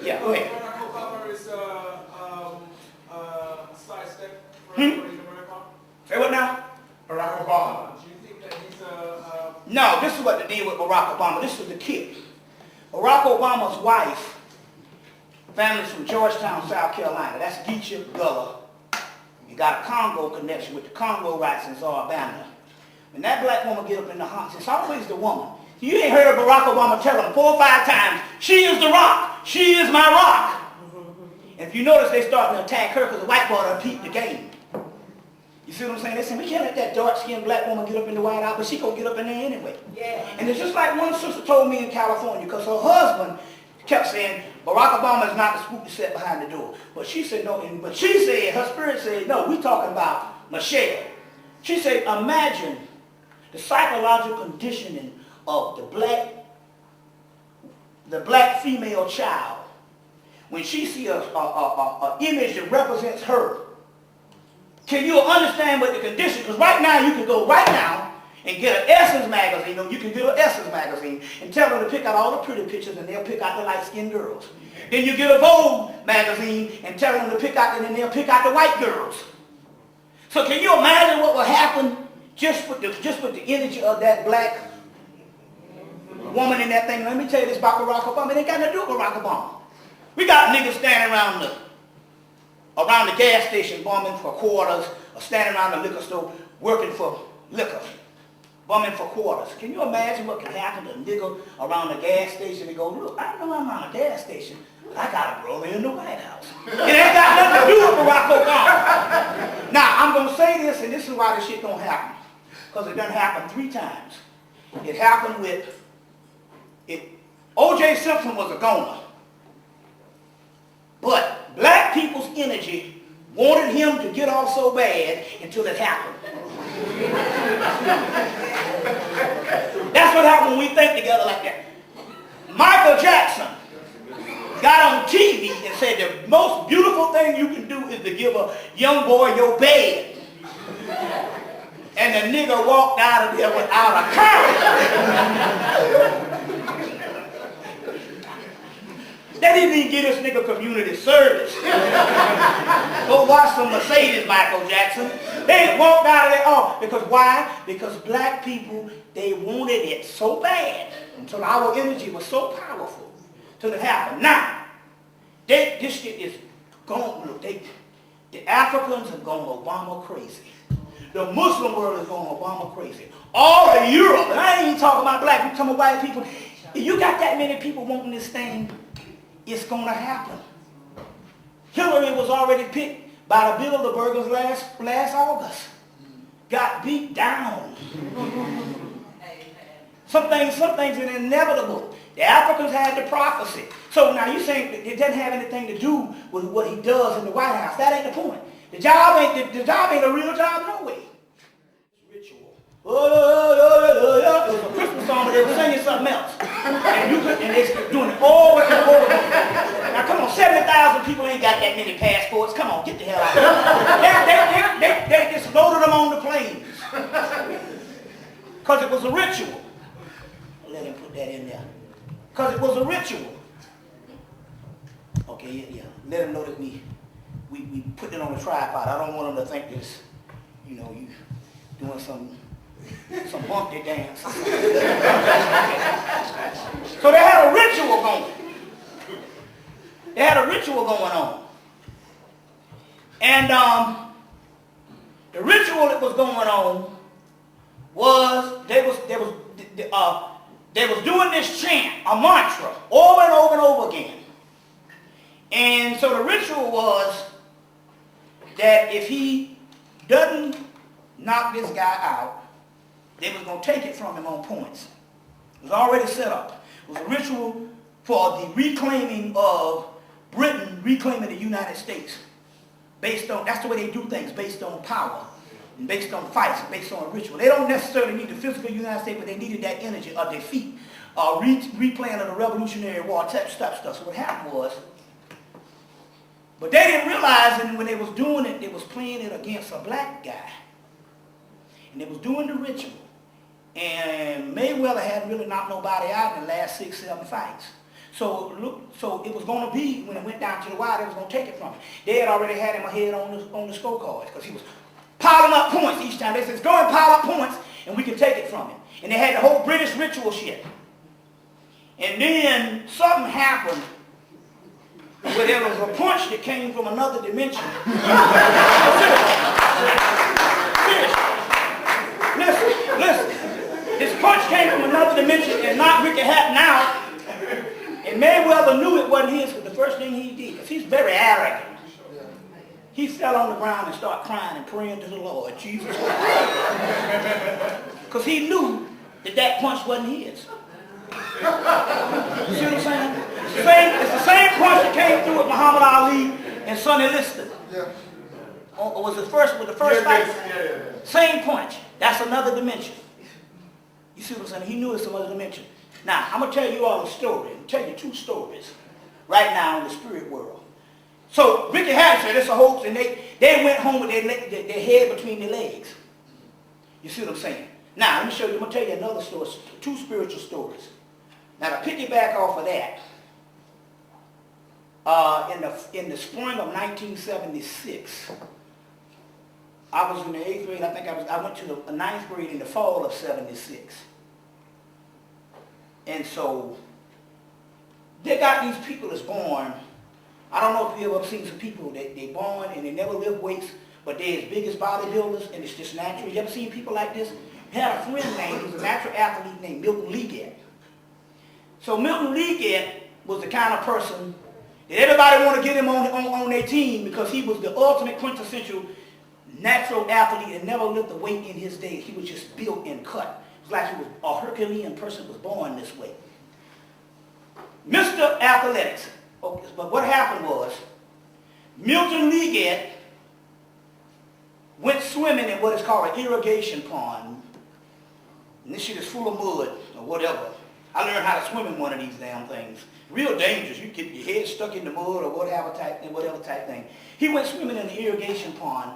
Yeah, go ahead. Barack Obama is a sidestep for everybody in America. Say what now? Barack Obama. Do you think that he's a... No, this is what the deal with Barack Obama. This is the kid. Barack Obama's wife, family's from Georgetown, South Carolina. That's Geechee Gullah. You got a Congo connection with the Congo rights in Alabama. When that black woman get up in the house, it's always the woman. You ain't heard of Barack Obama tell him 4 or 5 times, she is the rock. She is my rock. And if you notice, they starting to attack her because the white boy done peeped the game. You see what I'm saying? They say, we can't let that dark-skinned black woman get up in the White House, but she gonna get up in there anyway. Yeah. And it's just like one sister told me in California, because her husband kept saying, Barack Obama is not the spook to set behind the door. But she said, no, but she said, her spirit said, no, we talking about Michelle. She said, imagine the psychological conditioning of the black female child when she sees a image that represents her. Can you understand what the condition? Because right now you can go right now and get an Essence magazine, or you can get an Essence magazine and tell them to pick out all the pretty pictures and they'll pick out the light-skinned girls. Then you get a Vogue magazine and tell them to pick out, and then they'll pick out the white girls. So can you imagine what will happen just with the energy of that black woman in that thing? Let me tell you this about Barack Obama. It ain't got nothing to do with Barack Obama. We got niggas standing around the gas station bombing for quarters, or standing around the liquor store working for liquor, bumming for quarters. Can you imagine what can happen to a nigga around the gas station and go, look, I know I'm around a gas station, but I got a brother in the White House. It ain't got nothing to do with Barack Obama. Now, I'm going to say this, and this is why this shit don't happen. Because it done happened 3 times. It happened with, O.J. Simpson was a goner. But black people's energy wanted him to get off so bad until it happened. That's what happened when we think together like that. Michael Jackson got on TV and said the most beautiful thing you can do is to give a young boy your bed. And the nigga walked out of there without a car. They didn't even get this nigga community service. Go watch some Mercedes, Michael Jackson. They walked out of there, because why? Because black people, they wanted it so bad until our energy was so powerful till it happened. Now, this shit is gone. Look, the Africans have gone Obama crazy. The Muslim world is going Obama crazy. All of Europe, and I ain't even talking about black people, I'm talking about white people. If you got that many people wanting this thing, it's going to happen. Hillary was already picked by the Bilderbergers last August. Got beat down. Some things are inevitable. The Africans had the prophecy. So now you're saying it doesn't have anything to do with what he does in the White House. That ain't the point. The job ain't a real job no way. It's ritual. It was a Christmas song, but they were singing something else. And they're doing it over and over again. Now come on, 70,000 people ain't got that many passports. Come on, get the hell out of here. They just loaded them on the planes. Because it was a ritual. Let him put that in there. Because it was a ritual. Okay, yeah. Let him know that we put it on a tripod. I don't want them to think this, you doing some bumpy dance. So they had a ritual going. They had a ritual going on. And the ritual that was going on was they was doing this chant, a mantra, over and over and over again. And so the ritual was that if he doesn't knock this guy out, they was going to take it from him on points. It was already set up. It was a ritual for the reclaiming of Britain, reclaiming the United States. Based on, that's the way they do things, based on power, and based on fights, based on a ritual. They don't necessarily need the physical United States, but they needed that energy, a defeat, a replaying of the Revolutionary War, type stuff. So what happened was, but they didn't realize that when they was doing it, they was playing it against a black guy. And they was doing the ritual. And Mayweather hadn't really knocked nobody out in the last 6-7 fights. So it was going to be, when it went down to the wire, they was going to take it from him. They had already had him ahead on the scorecards because he was piling up points each time. They said, go and pile up points and we can take it from him. And they had the whole British ritual shit. And then something happened where there was a punch that came from another dimension. Listen. This punch came from another dimension and knocked Ricky Hatton out. And Mayweather knew it wasn't his because the first thing he did, because he's very arrogant, he fell on the ground and started crying and praying to the Lord, Jesus Christ. Because he knew that punch wasn't his. You see what I'm saying? It's the same punch that came through with Muhammad Ali and Sonny Liston. Yeah. Or was the first fight? Yeah. Same punch. That's another dimension. You see what I'm saying? He knew it's some other dimension. Now, I'm going to tell you all a story. I'm going to tell you 2 stories right now in the spirit world. So, Ricky Hatton said it's a hoax, and they went home with their head between their legs. You see what I'm saying? Now, let me show you. I'm going to tell you another story, 2 spiritual stories. Now, to piggyback off of that, in the spring of 1976, I was in the 8th grade. I think I went to the 9th grade in the fall of 76. And so they got these people that's born. I don't know if you ever seen some people that they born and they never lift weights, but they're as big as bodybuilders, and it's just natural. You ever seen people like this? I had a friend named, he was a natural athlete named Milton Liggett. So Milton Liggett was the kind of person that everybody wanted to get him on their team because he was the ultimate quintessential natural athlete and never lifted a weight in his days. He was just built and cut. It was like he was a Herculean person was born this way. Mr. Athletics. Okay, but what happened was, Milton Liggett went swimming in what is called an irrigation pond. And this shit is full of mud or whatever. I learned how to swim in one of these damn things. Real dangerous. You get your head stuck in the mud or whatever type thing. He went swimming in the irrigation pond,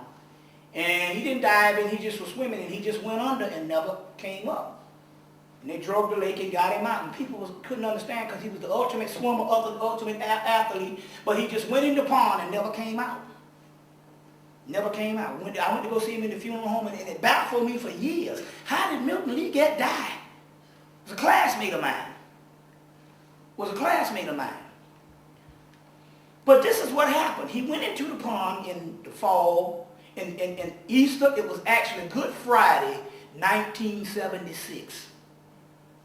and he didn't dive in. He just was swimming, and he just went under and never came up. And they drove the lake and got him out, and people couldn't understand because he was the ultimate swimmer, the ultimate athlete, but he just went in the pond and never came out. Never came out. I went to go see him in the funeral home, and it baffled me for years. How did Milton Liggett die? It was a classmate of mine. But this is what happened. He went into the pond in the fall, and Easter, it was actually Good Friday, 1976.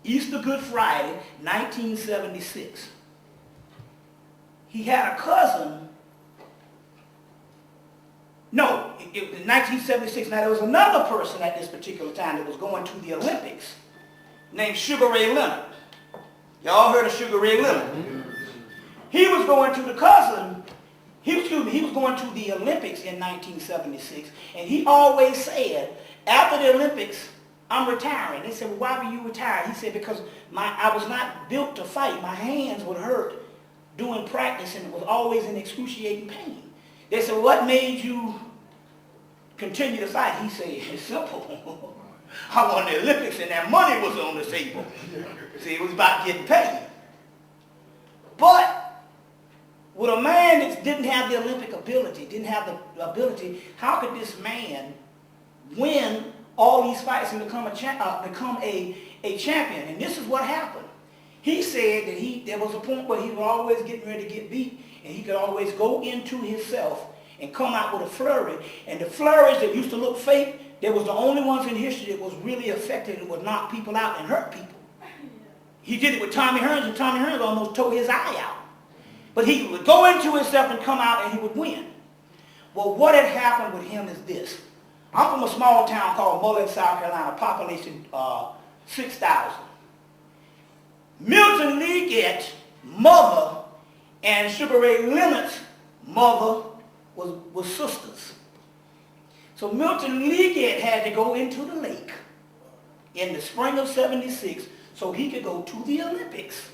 Easter Good Friday, 1976. He had a cousin. No, it was 1976. Now, there was another person at this particular time that was going to the Olympics named Sugar Ray Leonard. Y'all heard of Sugar Ray Leonard? He was going to the cousin. He was going to the Olympics in 1976, and he always said, after the Olympics, I'm retiring. They said, well, why were you retired? He said, because I was not built to fight. My hands would hurt doing practice, and it was always in excruciating pain. They said, what made you continue to fight? He said, it's simple. I won the Olympics, and that money was on the table. See, it was about getting paid. But with a man that didn't have the Olympic ability, how could this man win all these fights and become a champion? And this is what happened. He said that there was a point where he was always getting ready to get beat, and he could always go into himself and come out with a flurry. And the flurries that used to look fake, they was the only ones in history that was really effective and would knock people out and hurt people. He did it with Tommy Hearns, and Tommy Hearns almost tore his eye out. But he would go into himself and come out, and he would win. Well, what had happened with him is this. I'm from a small town called Melanin, South Carolina, population 6,000. Milton Liggett's mother and Sugar Ray Leonard's mother was sisters. So Milton Liggett had to go into the lake in the spring of 76 so he could go to the Olympics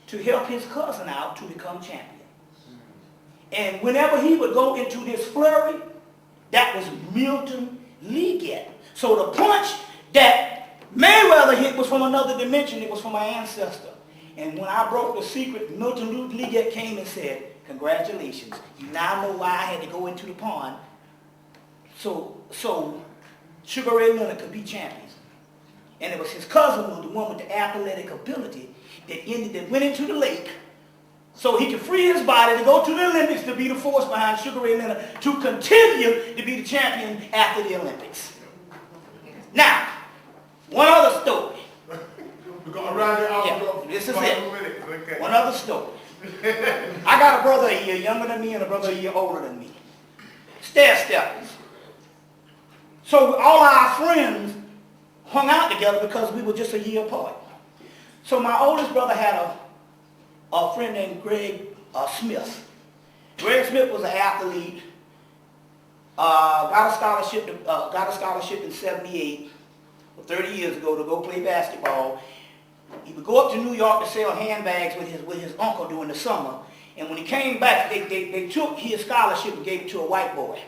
to help his cousin out to become champion. And whenever he would go into this flurry, that was Milton Liggett. So the punch that Mayweather hit was from another dimension. It was from my ancestor. And when I broke the secret, Milton Liggett came and said, congratulations. You now know why I had to go into the pond so Sugar Ray Leonard could be champions. And it was his cousin, was the one with the athletic ability, that went into the lake so he could free his body to go to the Olympics to be the force behind Sugar Ray Leonard to continue to be the champion after the Olympics. Now, one other story. We're going to round it out. Yeah, this is it. Okay. One other story. I got a brother a year younger than me and a brother a year older than me. Stair-steppers. So all our friends hung out together because we were just a year apart. So my oldest brother had a friend named Greg Smith. Greg Smith was an athlete. Got a scholarship in 78, 30 years ago, to go play basketball. He would go up to New York to sell handbags with his uncle during the summer. And when he came back, they took his scholarship and gave it to a white boy.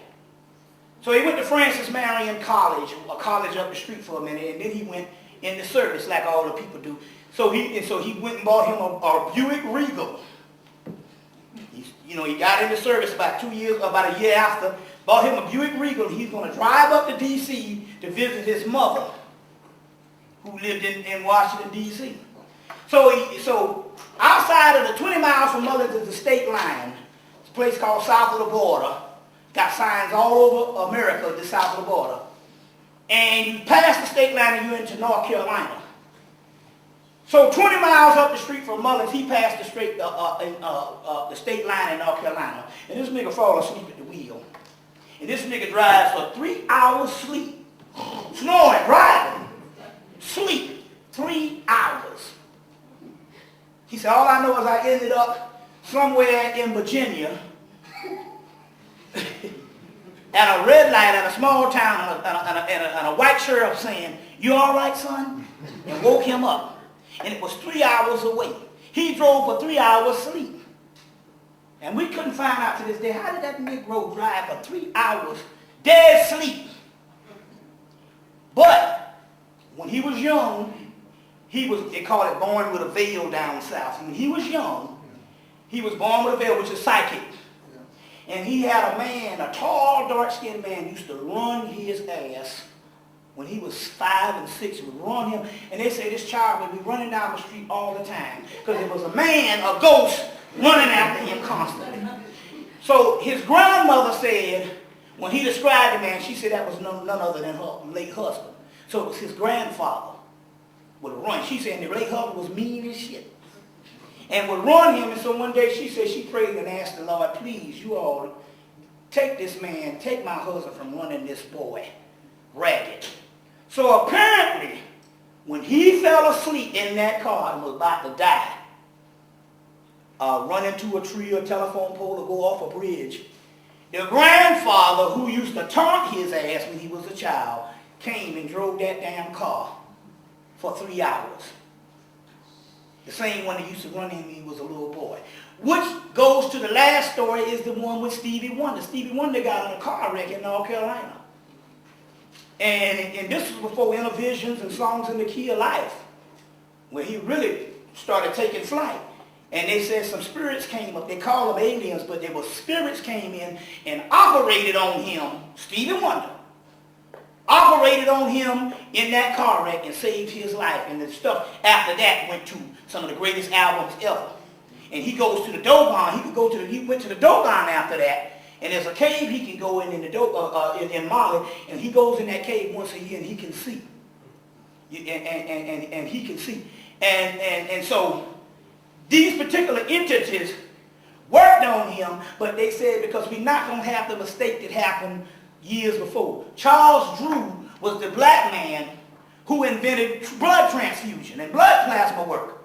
So he went to Francis Marion College, a college up the street for a minute, and then he went in the service like all the people do. So he went and bought him a Buick Regal. He got into service about a year after, bought him a Buick Regal. He's going to drive up to D.C. to visit his mother, who lived in Washington, D.C. So outside of the 20 miles from Mother to the state line, it's a place called south of the border, got signs all over America, this south of the border. And you pass the state line and you're into North Carolina. So 20 miles up the street from Mullins, he passed the state line in North Carolina. And this nigga fall asleep at the wheel. And this nigga drives for 3 hours sleep. Snoring, driving, sleep, 3 hours. He said, all I know is I ended up somewhere in Virginia at a red light at a small town and a white sheriff saying, you all right, son? And woke him up. And it was 3 hours away. He drove for 3 hours sleep. And we couldn't find out to this day, how did that Negro drive for 3 hours dead sleep? But when he was young, they call it born with a veil down south. When he was young, he was born with a veil, which is psychic. And he had a man, a tall, dark-skinned man, used to run his ass. When he was 5 and 6, he would run him. And they say this child would be running down the street all the time. Because there was a man, a ghost, running after him constantly. So his grandmother said, when he described the man, she said that was none other than her late husband. So it was his grandfather would run. She said the late husband was mean as shit. And would run him. And so one day she said she prayed and asked the Lord, please, you all take this man, take my husband from running this boy ragged. So apparently, when he fell asleep in that car and was about to die, run into a tree or telephone pole or go off a bridge, the grandfather who used to taunt his ass when he was a child came and drove that damn car for 3 hours. The same one that used to run him when he was a little boy. Which goes to the last story is the one with Stevie Wonder. Stevie Wonder got in a car wreck in North Carolina. And this was before Inner Visions and Songs in the Key of Life, where he really started taking flight. And they said some spirits came up. They call them aliens, but there were spirits came in and operated on him, Stevie Wonder, operated on him in that car wreck and saved his life. And the stuff after that went to some of the greatest albums ever. And he goes to the Dogon. He went to the Dogon after that. And there's a cave he can go in in Mali, and he goes in that cave once a year and he can see. And he can see. And so these particular entities worked on him, but they said because we're not going to have the mistake that happened years before. Charles Drew was the black man who invented blood transfusion and blood plasma work.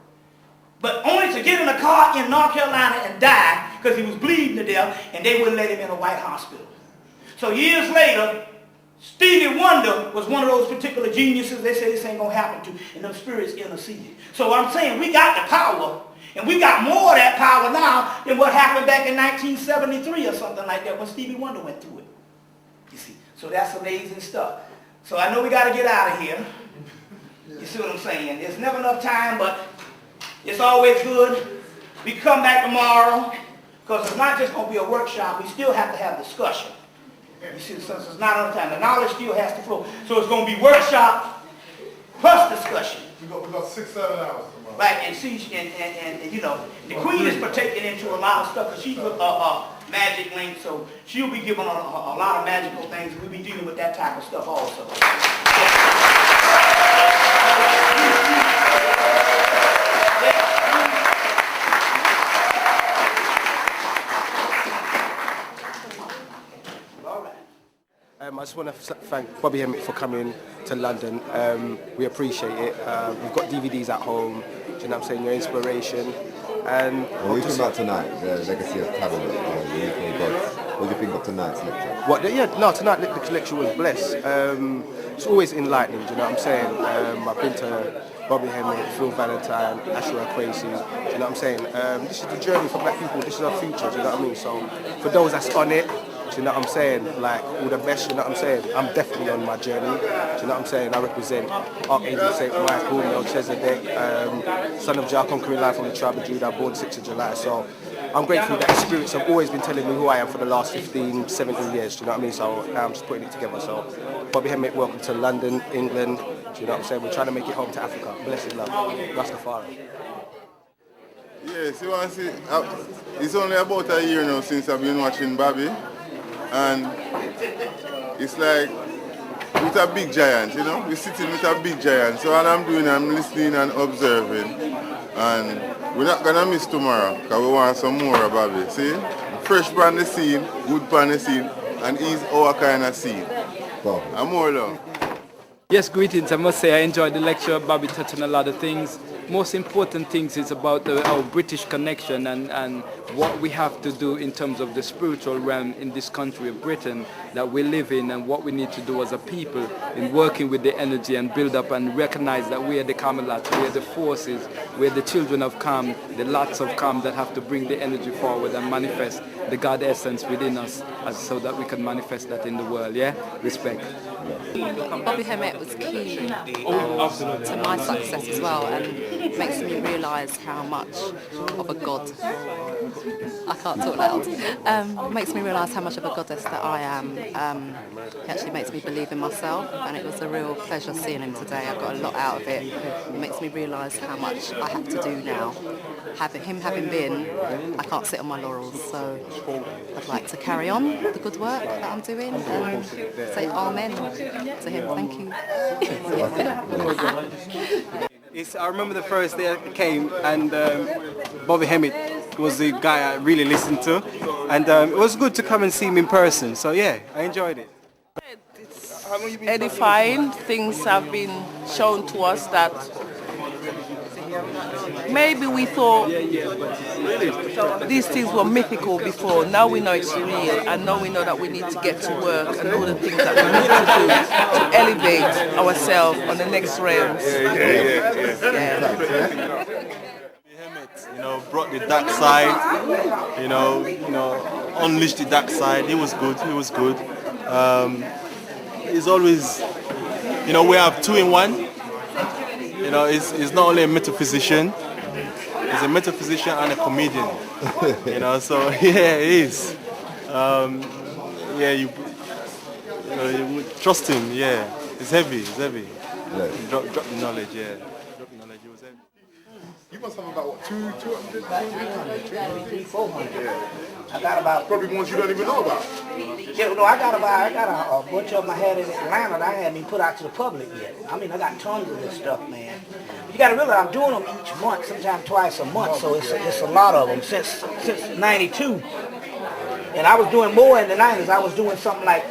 But only to get in a car in North Carolina and die because he was bleeding to death and they wouldn't let him in a white hospital. So years later, Stevie Wonder was one of those particular geniuses they say this ain't going to happen to, and them spirits interceded. So I'm saying we got the power, and we got more of that power now than what happened back in 1973 or something like that when Stevie Wonder went through it. You see, so that's amazing stuff. So I know we got to get out of here. You see what I'm saying? There's never enough time, but it's always good. We can come back tomorrow because it's not just going to be a workshop. We still have to have discussion. You see, since it's not enough time, the knowledge still has to flow. So it's going to be workshop plus discussion. We got 6-7 hours tomorrow. Right, and see, and you know, the queen is partaking into a lot of stuff because she's a magic link, so she'll be giving a lot of magical things. We'll be dealing with that type of stuff also. I just want to thank Bobby Hemmitt for coming to London. We appreciate it. We've got DVDs at home. Do you know what I'm saying? Your inspiration. And what do you think about tonight, the legacy of Camelot, the UK gods? What do you think of tonight's lecture? Tonight the lecture was blessed. It's always enlightening. Do you know what I'm saying? I've been to Bobby Hemmitt, Phil Valentine, Ashura Kwesi. Do you know what I'm saying? This is the journey for black people. This is our future. Do you know what I mean? So for those that's on it, do you know what I'm saying? Like, all the best, you know what I'm saying? I'm definitely on my journey. Do you know what I'm saying? I represent Archangel St. Michael, Melchizedek, son of Jah, conquering life from the tribe of Judah, born 6th of July. So I'm grateful that spirits have always been telling me who I am for the last 15, 17 years. Do you know what I mean? So I'm just putting it together. So Bobby Hemmitt, welcome to London, England. Do you know what I'm saying? We're trying to make it home to Africa. Blessed love. Rastafari. Yes, you want to see, it's only about a year now since I've been watching Bobby. and it's like with a big giant, you know. We're sitting with a big giant. So all I'm doing, I'm listening and observing, and we're not gonna miss tomorrow because we want some more of Bobby. See, fresh on the scene, good on the scene, and he's our kind of scene. And more love. Yes, greetings. I must say I enjoyed the lecture. Bobby touched on a lot of things. Most important things is about our British connection and what we have to do in terms of the spiritual realm in this country of Britain that we live in, and what we need to do as a people in working with the energy and build up and recognize that we are the Camelot, we are the forces, we are the children of Cam, the lots of Cam that have to bring the energy forward and manifest the God essence within us so that we can manifest that in the world. Yeah? Respect. Bobby Hemmitt was key to my success as well, and makes me realise how much of a god, I can't talk loud, makes me realise how much of a goddess that I am. It actually makes me believe in myself, and it was a real pleasure seeing him today. I got a lot out of it. It makes me realise how much I have to do now. Having been, I can't sit on my laurels, so I'd like to carry on the good work that I'm doing and say amen to him. Thank you. I remember the first day I came, and Bobby Hemmitt was the guy I really listened to, and it was good to come and see him in person. So yeah, I enjoyed it. Edifying. Things have been shown to us that maybe we thought these things were mythical before. Now we know it's real, and now we know that we need to get to work and do the things that we need to do to elevate ourselves on the next realms. You know, brought the dark side. You know, unleashed the dark side. He was good. He was good. He's always, you know, we have two in one. You know, he's not only a metaphysician, he's a metaphysician and a comedian. You know, so yeah, he is. Yeah, you trust him. Yeah, it's heavy. It's heavy. Yeah. Drop the knowledge. Yeah, drop the knowledge. It was heavy. You must have about what, 200, 300, 400. Yeah. I got about probably ones you don't even know about. Yeah, no, I got a bunch of them I had in Atlanta that I hadn't even put out to the public yet. I mean, I got tons of this stuff, man. You got to realize I'm doing them each month, sometimes twice a month, so it's a lot of them since '92. And I was doing more in the '90s. I was doing something like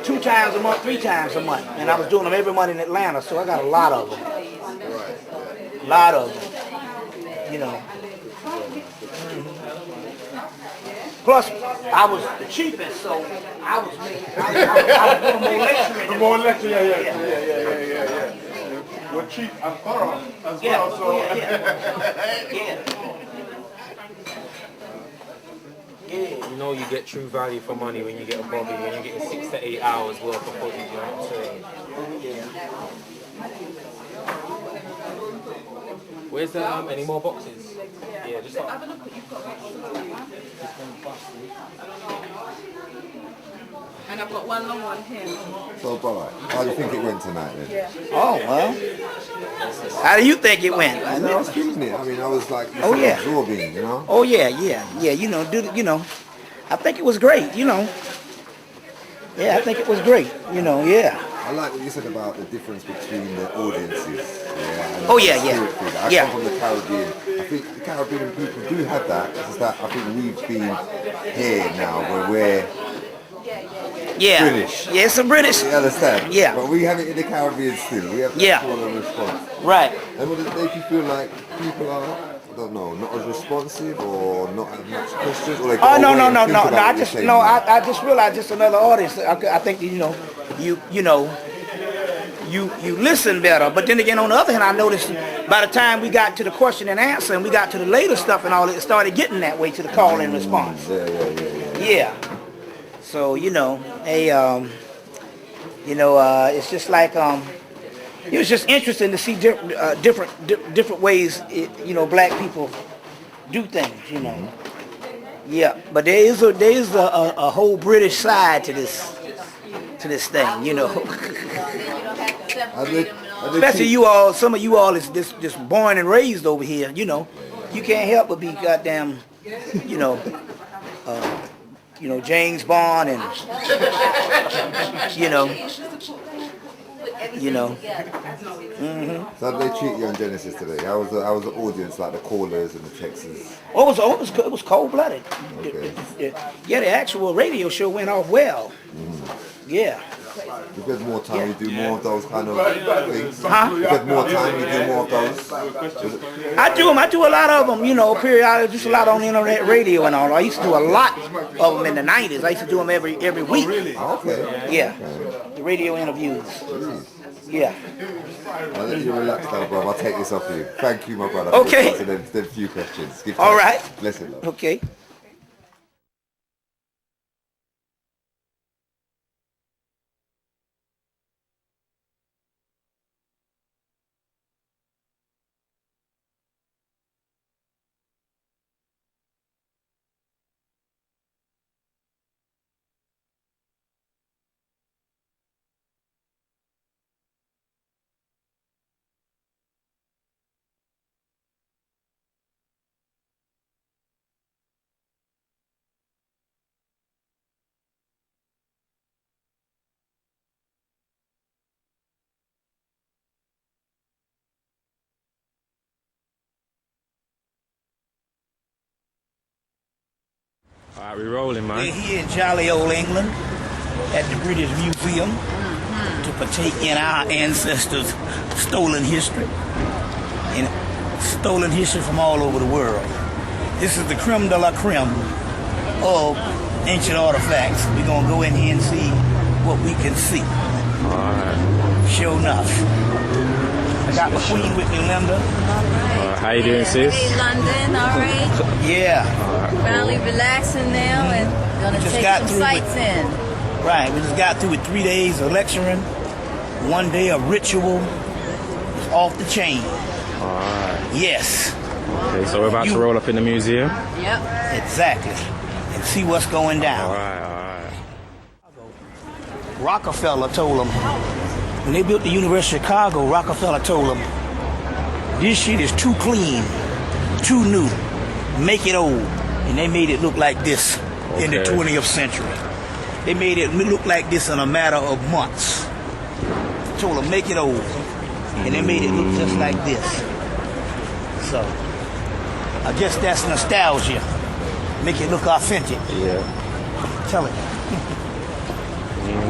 2 times a month, 3 times a month, and I was doing them every month in Atlanta. So I got a lot of them. A lot of them. You know. Plus, I was the cheapest, so I was doing more lecturing. More lecturing, yeah. We're cheap and thorough as well, so. You know you get true value for money when you get a Bobby, when you get 6 to 8 hours worth of footage, you know what I'm saying? Where's the, any more boxes? Yeah, just like... Have a look what you've got. And I've got one long one here. So, brother, how do you think it went tonight then? Yeah. Oh, well. How do you think it went? I was feeling it. I mean, I was like, absorbing, you know? Oh, yeah. You know, I think it was great, you know. Yeah, I think it was great, you know, yeah. I like what you said about the difference between the audiences. Yeah, oh, yeah. I come from the Caribbean. I think the Caribbean people do have that. It's just that I think we've been here now where we're British. Yeah, it's a British. You understand? Yeah. But we have it in the Caribbean still. We have that call and response. Right. And would it make you feel like people are, I don't know, not as responsive or not as much questions? Or No. I just realized just another audience. I think you listen better. But then again, on the other hand, I noticed by the time we got to the question and answer and we got to the later stuff and all, it started getting that way to the call and response. Yeah. So it's just like it was just interesting to see different ways black people do things. You know. Yeah, but there is a whole British side to this thing. You know. Especially you all, some of you all is just born and raised over here. You know, you can't help but be goddamn, James Bond and, So how did they treat you on Genesis today? How was the audience, like the callers and the texters? Oh, it was cold-blooded. Okay. Yeah, the actual radio show went off well. Yeah. If there's more time, you do more of those kind of things. Huh? If there's more time, you do more of those. I do a lot of them, periodically, just a lot on internet radio and all. I used to do a lot of them in the 90s. I used to do them every week. Okay. Yeah. The radio interviews. Yeah. I'll let you relax now, bro. I'll take this off you. Thank you, my brother. Okay. Then a few questions. All right. Bless you, love. Okay. Alright, we rolling, man. We're here in jolly old England at the British Museum to partake in our ancestors' stolen history. And stolen history from all over the world. This is the creme de la creme of ancient artifacts. We're going to go in here and see what we can see. Alright. Sure enough. I got my queen with me, Linda. How you doing, sis? Hey, London, all right? Yeah. Finally relaxing now and gonna Just take got some through sights in. Right, we just got through with 3 days of lecturing. 1 day of ritual. It's off the chain. Alright. Yes. Okay, so we're about to roll up in the museum? Yep. Exactly. And see what's going down. Alright. Rockefeller told them, when they built the University of Chicago, Rockefeller told them, this shit is too clean, too new, make it old. And they made it look like this in the 20th century. They made it look like this in a matter of months. Told them, make it old. And they made it look just like this. So, I guess that's nostalgia. Make it look authentic. Yeah. Tell it.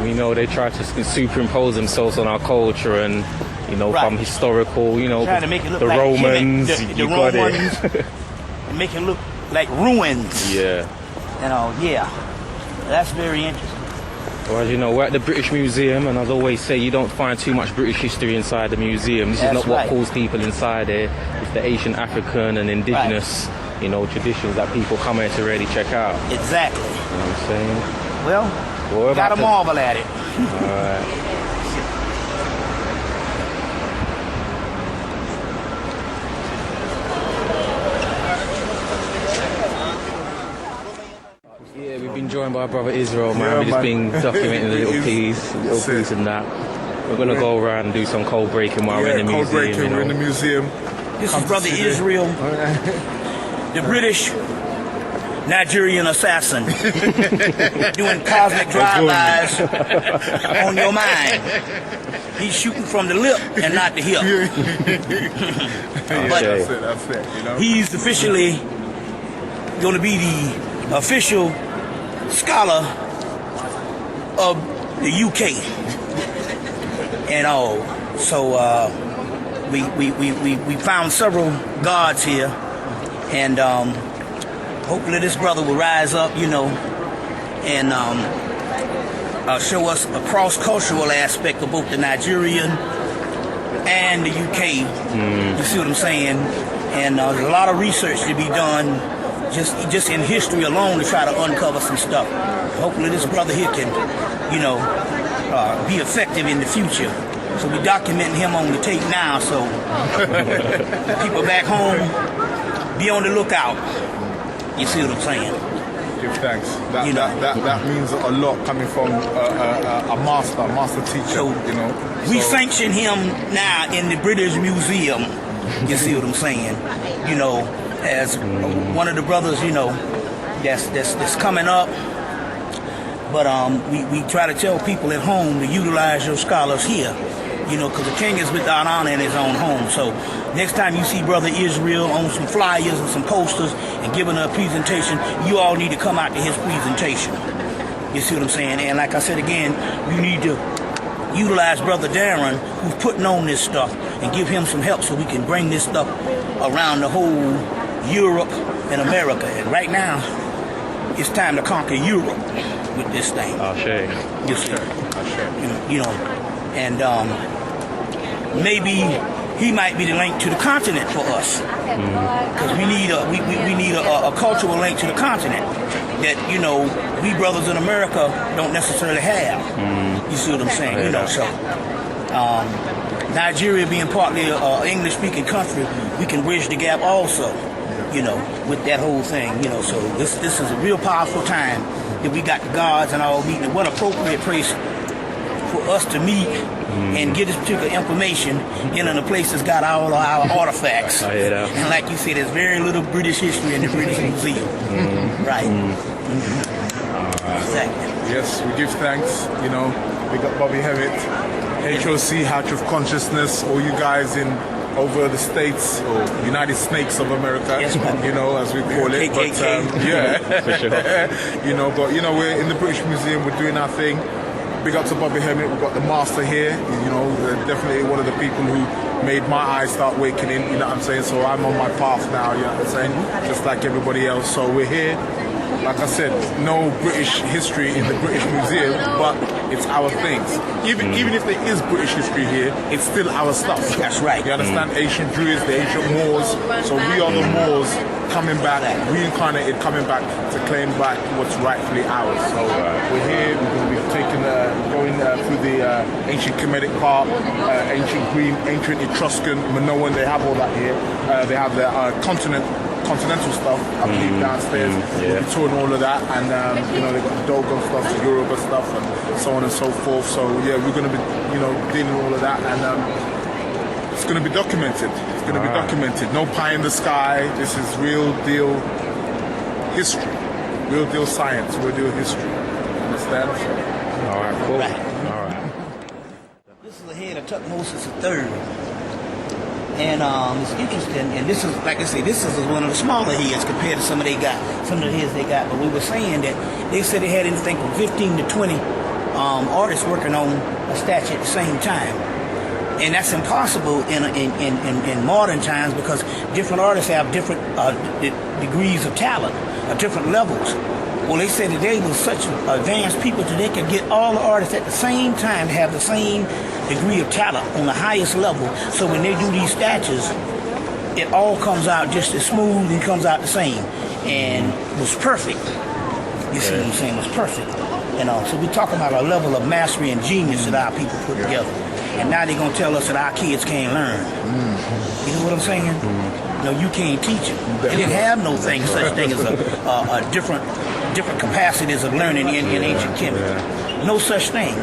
We know they try to superimpose themselves on our culture and, from historical, Trying to make it look the like Romans, Hemmitt, the you got Romans, it. make it look like ruins. Yeah. That's very interesting. Well, we're at the British Museum, and as I always say, you don't find too much British history inside the museum. This is not what pulls people inside here. It's the Asian, African, and indigenous, traditions that people come here to really check out. Exactly. You know what I'm saying? Well, gotta marvel at it. All right. Yeah, we've been joined by our brother Israel, man. Yeah, We've just been documenting a little piece and that. We're going to go around and do some code breaking while we're in the museum. Breaking, we're in the museum. This is Brother Israel, the British Nigerian assassin, doing cosmic drive-bys on your mind. He's shooting from the lip and not the hip. But That's it, he's officially going to be the official scholar of the UK and all. So we found several gods here, and hopefully this brother will rise up, and show us a cross-cultural aspect of both the Nigerian and the UK. You see what I'm saying? And there's a lot of research to be done just in history alone to try to uncover some stuff. Hopefully this brother here can, be effective in the future. So we documenting him on the tape now, so people back home, be on the lookout. You see what I'm saying? Give thanks. That means a lot coming from a master teacher. We sanction him now in the British Museum. You see what I'm saying? As one of the brothers, that's coming up But we try to tell people at home to utilize your scholars here, you know, because the king is without honor in his own home. So next time you see Brother Israel on some flyers and some posters and giving a presentation, you all need to come out to his presentation. You see what I'm saying? And like I said again, you need to utilize Brother Darren, who's putting on this stuff, and give him some help so we can bring this stuff around the whole Europe and America. And right now, it's time to conquer Europe with this thing. You see? You know, and maybe he might be the link to the continent for us, because we need a cultural link to the continent that, you know, we brothers in America don't necessarily have. You see what I'm saying? You know, so Nigeria being partly an English-speaking country, we can bridge the gap also, you know, with that whole thing, you know. So this is a real powerful time that we got the gods and all meeting. What appropriate place for us to meet and get this particular information in a place that's got all our artifacts. And like you said, there's very little British history in the British Museum. Right. Exactly. Yes, we give thanks, you know. We got Bobby Hemmitt, HOC, Hatch of Consciousness, all you guys in over the States, or United Snakes of America, you know, as we call it. But yeah, for sure. You know, but you know, we're in the British Museum, we're doing our thing. Big up to Bobby Hemmitt, we've got the master here, you know, definitely one of the people who made my eyes start awakening, you know what I'm saying? So I'm on my path now, you know what I'm saying? Just like everybody else. So we're here. Like I said, no British history in the British Museum, but it's our things. Even if there is British history here, it's still our stuff. That's right. You understand? Ancient Druids, the ancient Moors. So we are the Moors coming back, reincarnated, coming back to claim back what's rightfully ours. So we're here. We're going to be taking, going through the ancient Kemetic part, ancient Green, ancient Etruscan, Minoan. They have all that here. They have the continental stuff, I believe, downstairs. We'll be touring all of that, and you know, they've got the Dogon stuff, the Yoruba stuff, and so on and so forth. So yeah, we're going to be, you know, dealing with all of that, and it's going to be documented. It's going to be documented. No pie in the sky. This is real deal history, real deal science, real deal history. Understand? All right, cool. All right. This is the head of Tutmosis III. And it's interesting, and this is, like I say, this is one of the smaller heads compared to some of the heads they got. But we were saying that they said they had anything from 15 to 20 artists working on a statue at the same time, and that's impossible in modern times, because different artists have different degrees of talent, different levels. Well, they said that they were such advanced people that they could get all the artists at the same time to have the same degree of talent on the highest level. So when they do these statues, it all comes out just as smooth and comes out the same, and was perfect. You see what I'm saying? It was perfect. You know, so we're talking about a level of mastery and genius that our people put together. And now they're gonna tell us that our kids can't learn. You know what I'm saying? No, you can't teach them. They didn't have no such thing as a different capacities of learning in ancient chemistry. No such thing.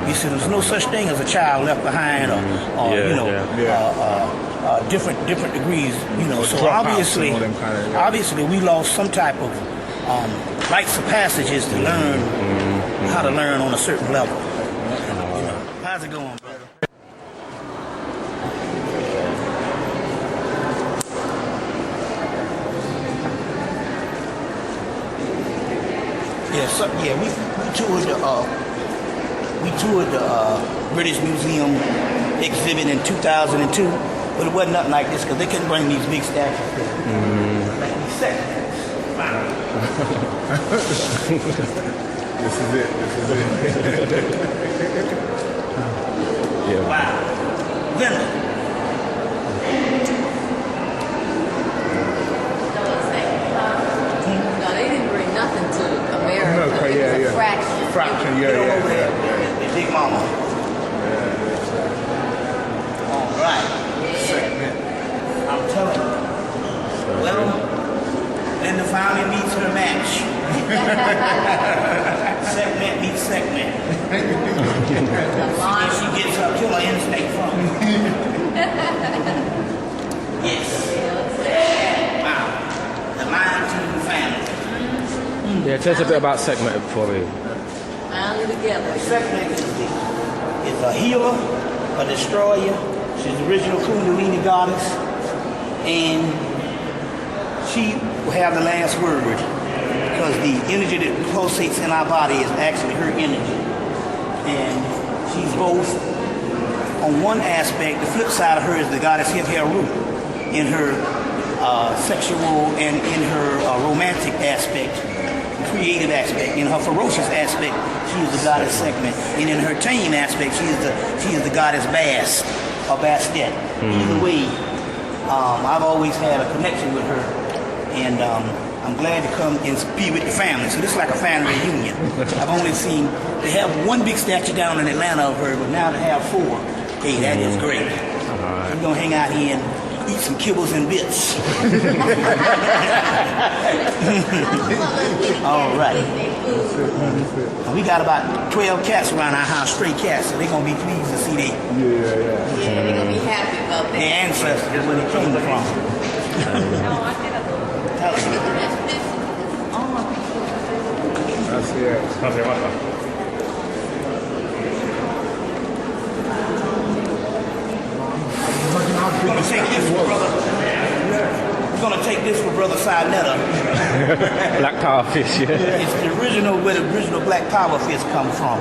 You see, there's no such thing as a child left behind, or you know, different degrees. You know, so obviously we lost some type of rites of passages to learn how to learn on a certain level. You know, how's it going, brother? Yeah, we toured the British Museum exhibit in 2002, but it wasn't nothing like this because they couldn't bring these big statues there. Like these segments. This is it. Yeah. Wow. Linda. No, they didn't bring nothing to America. No, it was a fraction. Fraction, yeah. Big mama. All right. Segment. I'm telling you. Well, Linda finally meets her match. Segment meets segment. And she gets her killer instinct from it. Yes. Wow. The Lion Team family. Yeah, tell us a bit about segment before we Finally together. Sekhmet is a healer, a destroyer. She's the original Kundalini goddess, and she will have the last word because the energy that pulsates in our body is actually her energy, and she's both. On one aspect, the flip side of her is the goddess Heru in her sexual and in her romantic aspect, creative aspect. In her ferocious aspect, she is the goddess Sekhmet, and in her tame aspect, she is the goddess Bast or Bastet. Either way, I've always had a connection with her, and I'm glad to come and be with the family. So this is like a family reunion. I've only seen, they have one big statue down in Atlanta of her, but now they have 4. Hey, that is great. We're going to hang out here and eat some kibbles and bits. All right. We got about 12 cats around our house, stray cats, so they're going to be pleased to see Yeah, they're going to be happy about that. their ancestors, where they came from. Tell us. We're going to take this for Brother Sinetta. Black power fish, yeah. It's the original, where the original black power fish come from.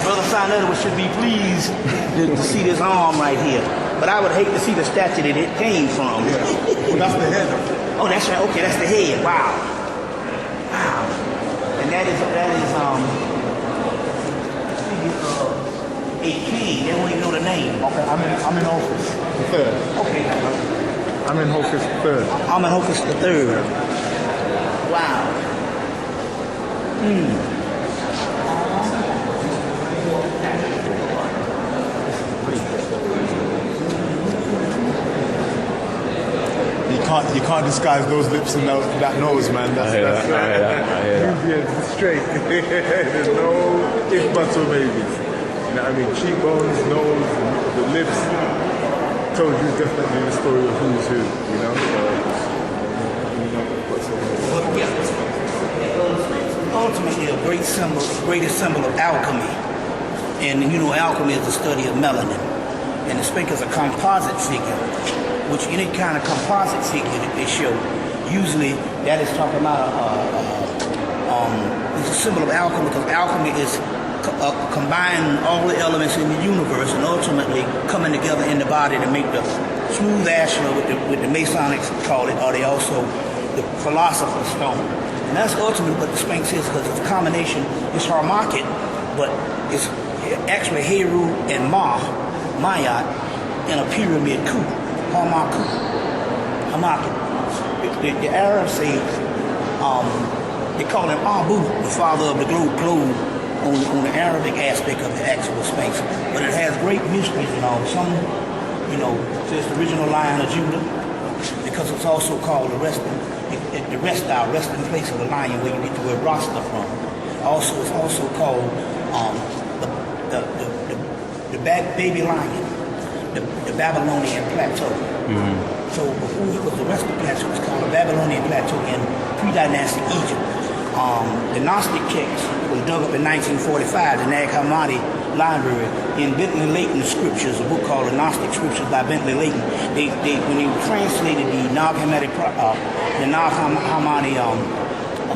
Brother Sinetta should be pleased to see this arm right here. But I would hate to see the statue that it came from. Well, that's the head. Oh, that's right. Okay, that's the head. Wow. Wow. And that is a king. They don't even know the name. Okay, I'm in Hocus the third. Okay. I'm in Hocus the third. I'm in Hocus the third. Wow. You can't disguise those lips and that nose, man. That's I hear that. straight. There's no if buts or maybes. You know what I mean? Cheekbones, nose, the lips. Told you definitely the story of who's who. You know. Ultimately, a great symbol, greatest symbol of alchemy, and you know, alchemy is the study of melanin, and the Sphinx is a composite figure. Which any kind of composite figure that they show, usually that is talking about it's a symbol of alchemy, because alchemy is combining all the elements in the universe and ultimately coming together in the body to make the smooth ashlar with the Masonics call it, or they also the philosopher's stone. And that's ultimately what the Sphinx is, because it's a combination. It's Harmaket, but it's actually Heru and Mayat in a pyramid coup. Hamaket. The Arabs say, they call him Abu, the father of the globe on the Arabic aspect of the actual Sphinx. But it has great mysteries and all. Some, says the original Lion of Judah, because it's also called the resting place of the lion, where you get the word Rasta from. Also, it's also called the baby lion. The Babylonian plateau. So before it was the rest of the plateau, it was called the Babylonian plateau in pre-dynastic Egypt. The Gnostic text was dug up in 1945, the Nag Hammadi Library, in Bentley Leighton's scriptures, a book called The Gnostic Scriptures by Bentley Leighton. When they translated the Nag Hammadi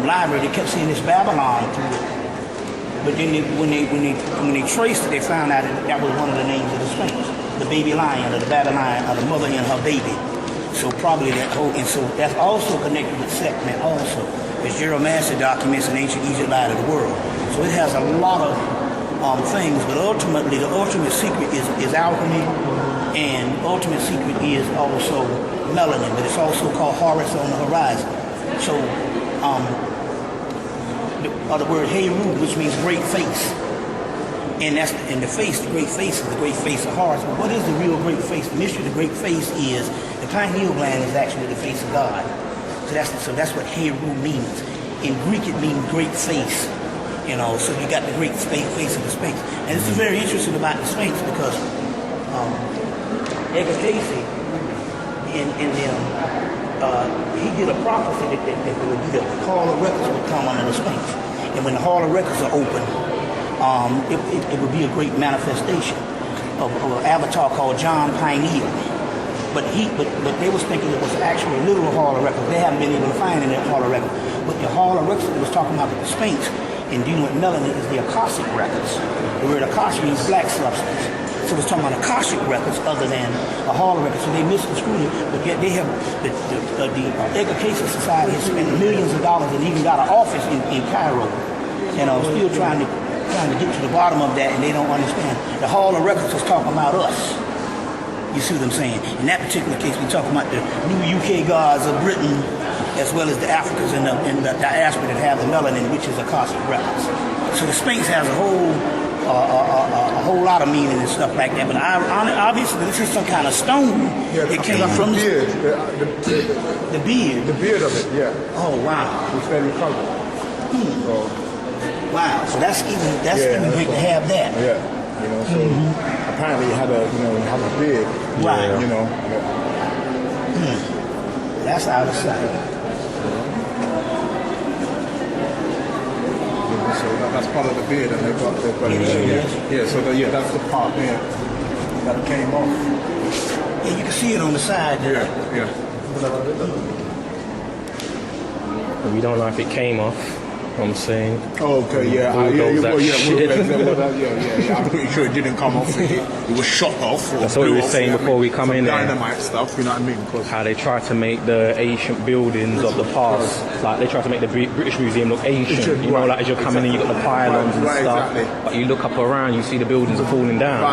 library, they kept saying this Babylon through it. But then when they traced it, they found out that was one of the names of the Sphinx. The baby lion, or the Babylon, or the mother and her baby. So probably that whole, and so that's also connected with Sekhmet also. As Geromancy documents in ancient Egypt light of the world. So it has a lot of things, but ultimately the ultimate secret is alchemy, and ultimate secret is also melanin, but it's also called Horus on the horizon. So the word Heru, which means great face. And that's in the face, the great face is the great face of Horus. But what is the real great face? The mystery of the great face is the pineal gland is actually the face of God. So that's what Heru means. In Greek it means great face. So you got the great face of the Sphinx. And this is very interesting about the Sphinx because Edgar Casey he did a prophecy that the Call of Records would come under the Sphinx. And when the Hall of Records are open, it would be a great manifestation of an avatar called John Pineal. But they was thinking it was actually a literal Hall of Records. They haven't been able to find it in that Hall of Records. But the Hall of Records that was talking about the Sphinx and dealing with Melanin is the Akashic Records. The word Akashic means black substance. So it's talking about Akashic Records other than a Hall of Records. So they misconstrued it, but yet they have, the Education Society has spent millions of dollars and even got an office in Cairo. And still trying to get to the bottom of that, and they don't understand. The Hall of Records is talking about us. You see what I'm saying? In that particular case, we're talking about the new UK gods of Britain, as well as the Africans in the diaspora that have the melanin, which is Akashic Records. So the Sphinx has a whole lot of meaning and stuff like that. But obviously, this is some kind of stone. Yeah, it came from the beard. The beard. The beard of it, yeah. Oh wow. Which they recovered. So, wow. So that's even great to have that. Yeah. So apparently he had a beard. Right. That's out of sight. So that's part of the beard, and they've got it. Yeah. So that's the part there that came off. Yeah, you can see it on the side there. Yeah. We don't know if it came off. I'm saying. Oh, okay, yeah. I'm pretty sure it didn't come off. It was shot off. That's what we were saying before we come in there. Dynamite stuff, you know what I mean? Because how they try to make the ancient buildings of the past, like they try to make the British Museum look ancient. You know, like as you're coming in, you've got the pylons and stuff. Exactly. But you look up around, you see the buildings are falling down.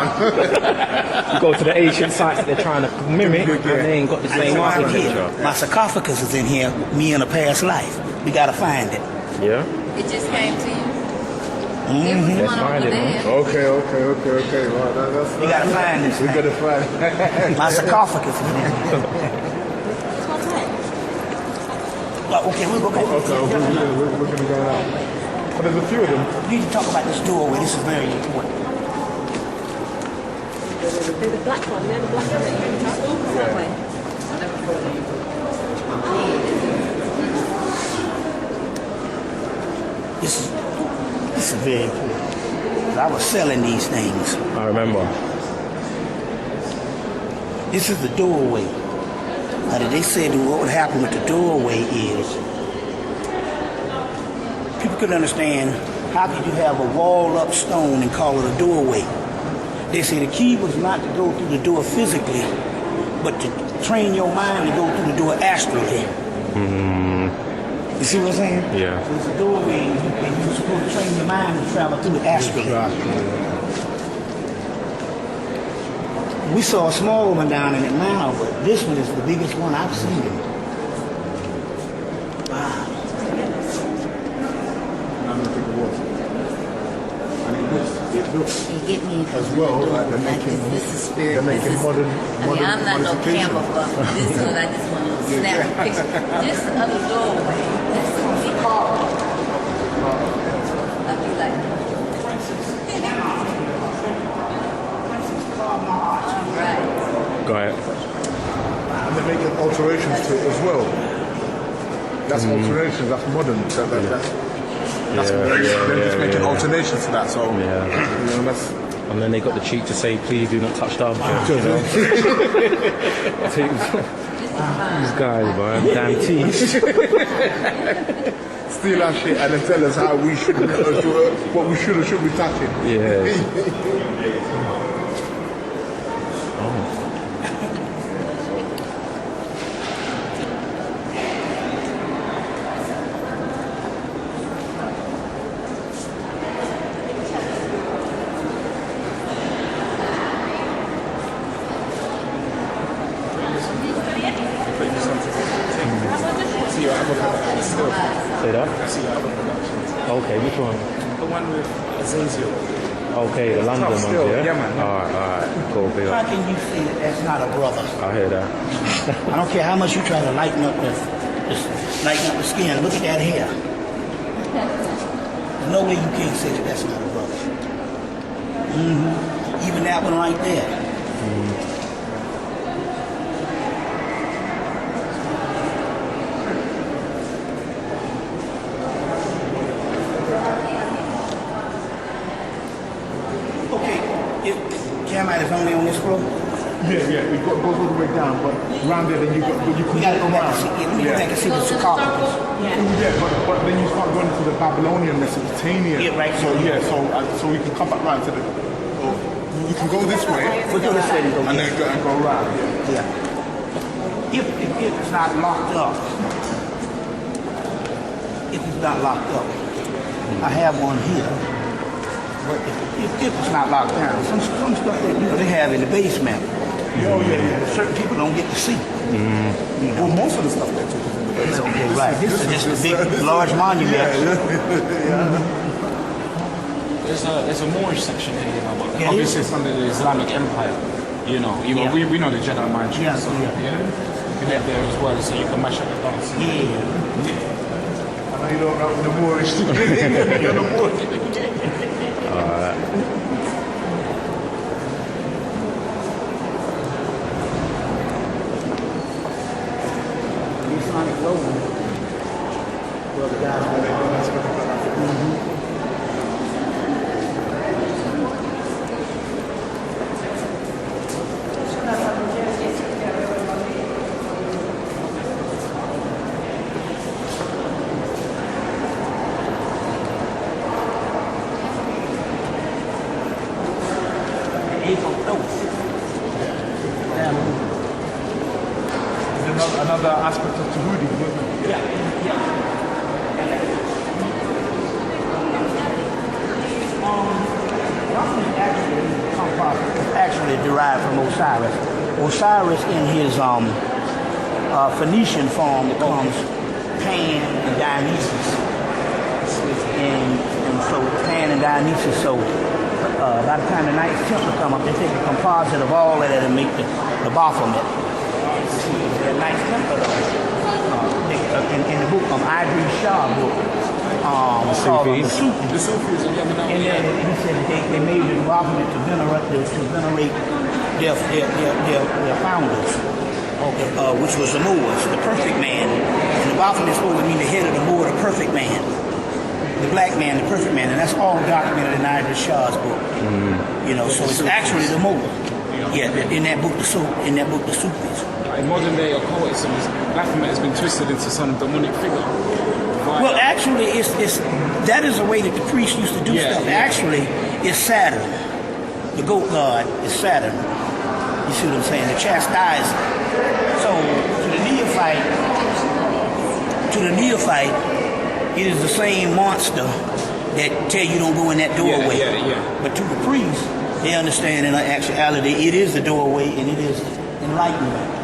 You go to the ancient sites that they're trying to mimic, and they ain't got the same architecture. My sarcophagus is in here, me in a past life. We gotta find it. Yeah? It just came to you? Let's find it, man. Okay. Right, that's we gotta find this. We gotta find my sarcophagus is in here. Okay, we'll go back. Okay, we're gonna go now. But there's a few of them. We need to talk about this doorway. This is very important. There's a black one. There's a black one. That way. This is very important. I was selling these things. I remember. This is the doorway. They said what would happen with the doorway is people couldn't understand how could you have a wall-up stone and call it a doorway. They say the key was not to go through the door physically, but to train your mind to go through the door astrally. You see what I'm saying? Yeah. So it's a doorway, and you're supposed to train your mind to travel through it astrally. We saw a small one down in Atlanta, but this one is the biggest one I've seen. Wow. It looks You get me as well like they're making modern I'm not no camera buff. This one, I just want to snap a picture. This other doorway, that's going to be hard. I'll be like, go ahead. And they're making alterations to it as well. That's alterations, that's modern. They're just making alternations to that, so that's. And then they got the cheek to say, please do not touch the object. These guys, man, damn teeth. Steal our shit and then tell us how we should, what we should or should be touching. Yeah. Say that? Okay, which one? The one with Azazel. Okay, the London ones, yeah? Yeah, man. Alright, cool, big How up. can you say that that's not a brother? I hear that. I don't care how much you try to lighten up the skin. Look at that hair. There's no way you can't say that that's not a brother. Even that one right there. Hemmitt is only on this floor? Yeah, it goes all the way down, but around there, then you gotta go back and see. Let me go back and see the sarcophagus. Yeah, but then you start going to the Babylonian, Mesopotamian. Yeah, right. So we can come back round to the. You can go this way. We'll go this way and go. And then go round. Yeah. If it's not locked up, I have one here. But if it's not locked down, some stuff that they have in the basement. Certain people don't get to see. Well, most of the stuff that took in the basement. Okay, right. This is just a big, large monument. There's a Moorish section here, you know, but obviously it's under the Islamic Empire. You know, we know the Jedi mind trick. So, you can get there as well, so you can mash up the dance. I know you don't know the Moorish thing. You're the Moorish. Alright. Another aspect of Tahuti, isn't it? Actually derived from Osiris. Osiris in his Phoenician form becomes Pan and Dionysus. And so Pan and Dionysus, so by the time the Knights Templar come up, they take a composite of all of that and make the Baphomet. The Knights Templar, in the book Idris Shah book, called The Sufis. And then he said that they made the Baphomet to venerate their founders, which was the Moors, the perfect man. And the Baphomet is supposed to mean the head of the Moor, the perfect man. The black man, the perfect man, and that's all documented in Idris Shah's book. You know, so it's actually the Moor. Yeah, in that book, the Sufis. In modern day occultism, Baphomet has been twisted into some demonic figure. Well, actually, it's that is the way that the priests used to do stuff. Actually, it's Saturn. The goat god is Saturn. You see what I'm saying? The chastiser. So to the neophyte, it is the same monster that tell you don't go in that doorway. But to the priest, they understand in actuality it is the doorway and it is enlightenment.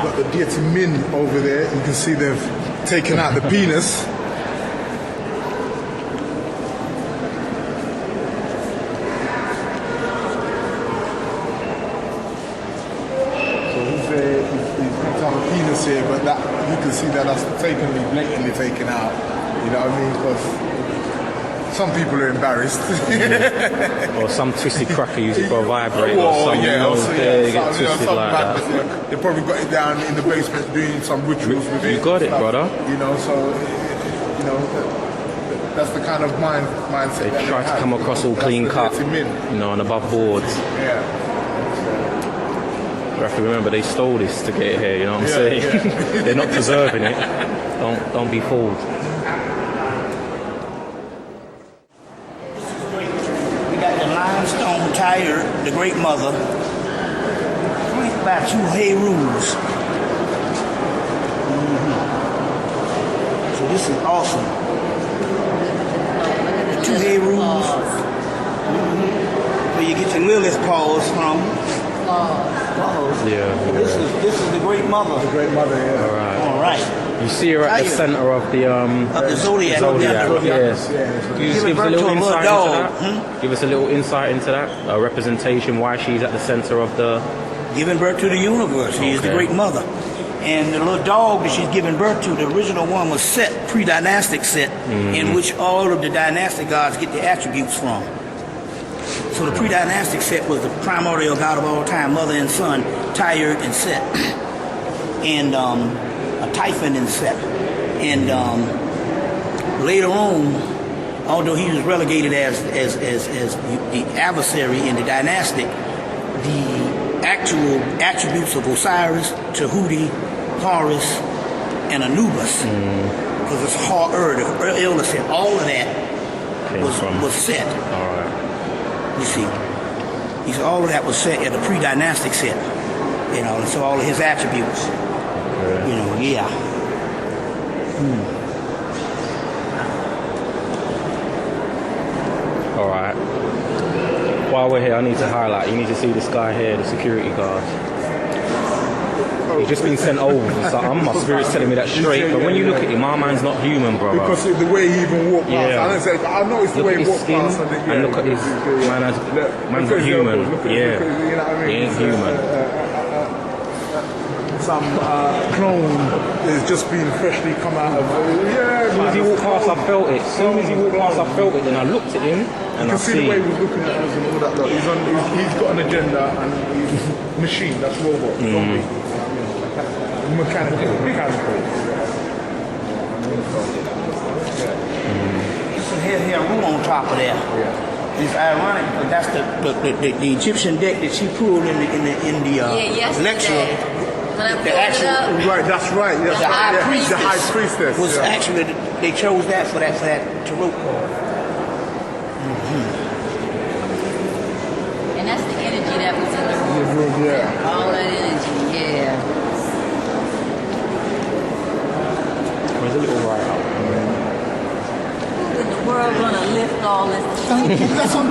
Got the deity Min over there. You can see they've taken out the penis. So he's got a penis here, but that you can see that that's blatantly taken out. You know what I mean? Because some people are embarrassed. Or some twisted cracker use it for a vibrator. Or some, they get twisted like that. They probably got it down in the basement doing some rituals with it. You got it, brother. You know, so, you know, that's the kind of mindset. They try to come across all clean cut, you know, and above boards. Yeah. You have to remember they stole this to get it here, you know what I'm saying? Yeah. They're not preserving it. Don't be fooled. Limestone tired, the Great Mother, flanked by two Herus. So this is awesome. The two Herus, where you get your Lilith paws from. Yeah. This is the Great Mother. The Great Mother, yeah. All right. You see her at the center of the Zodiac. Yes. Can you just give us a little insight into that? Give us a little insight into that. A representation why she's at the center of the. Giving birth to the universe. She is the Great Mother. And the little dog that she's giving birth to, the original one was Set, pre-dynastic Set, in which all of the dynastic gods get their attributes from. So the pre-dynastic Set was the primordial god of all time, mother and son, Tyre and Set. And a Typhon and Set. And Later on, although he was relegated as the adversary in the dynastic, the actual attributes of Osiris, Tahuti, Horus, and Anubis, because it's hard, the elder said all of that was set. All right. You see, he said all of that was set at the pre-dynastic set, you know, and so all of his attributes, you know, yeah. All right. While we're here, I need to highlight, you need to see this guy here, the security guard. He's just been sent over. So my spirit's telling me that straight. But when you look at him, my man's not human, brother. Because of the way he even walked past. I noticed the way he walked past. And look at his man's not human. Yeah. He ain't human. Some clone is just being freshly come out of. As soon as he walked past, I felt it. As soon as he walked past, I felt it. Then I looked at him and you can I see the way he was looking at us and all that. Look. He's got an agenda and he's machine. That's robot. Mechanical. So here, room on top of that. It's ironic because that's the Egyptian deck that she pulled in the lecture. The actual, right, that's right. Yes, the high priestess was actually they chose that for that tarot card. And that's the energy that was in the room. Yeah. All that energy, yeah. There's a little right up. Who in the world gonna lift all this?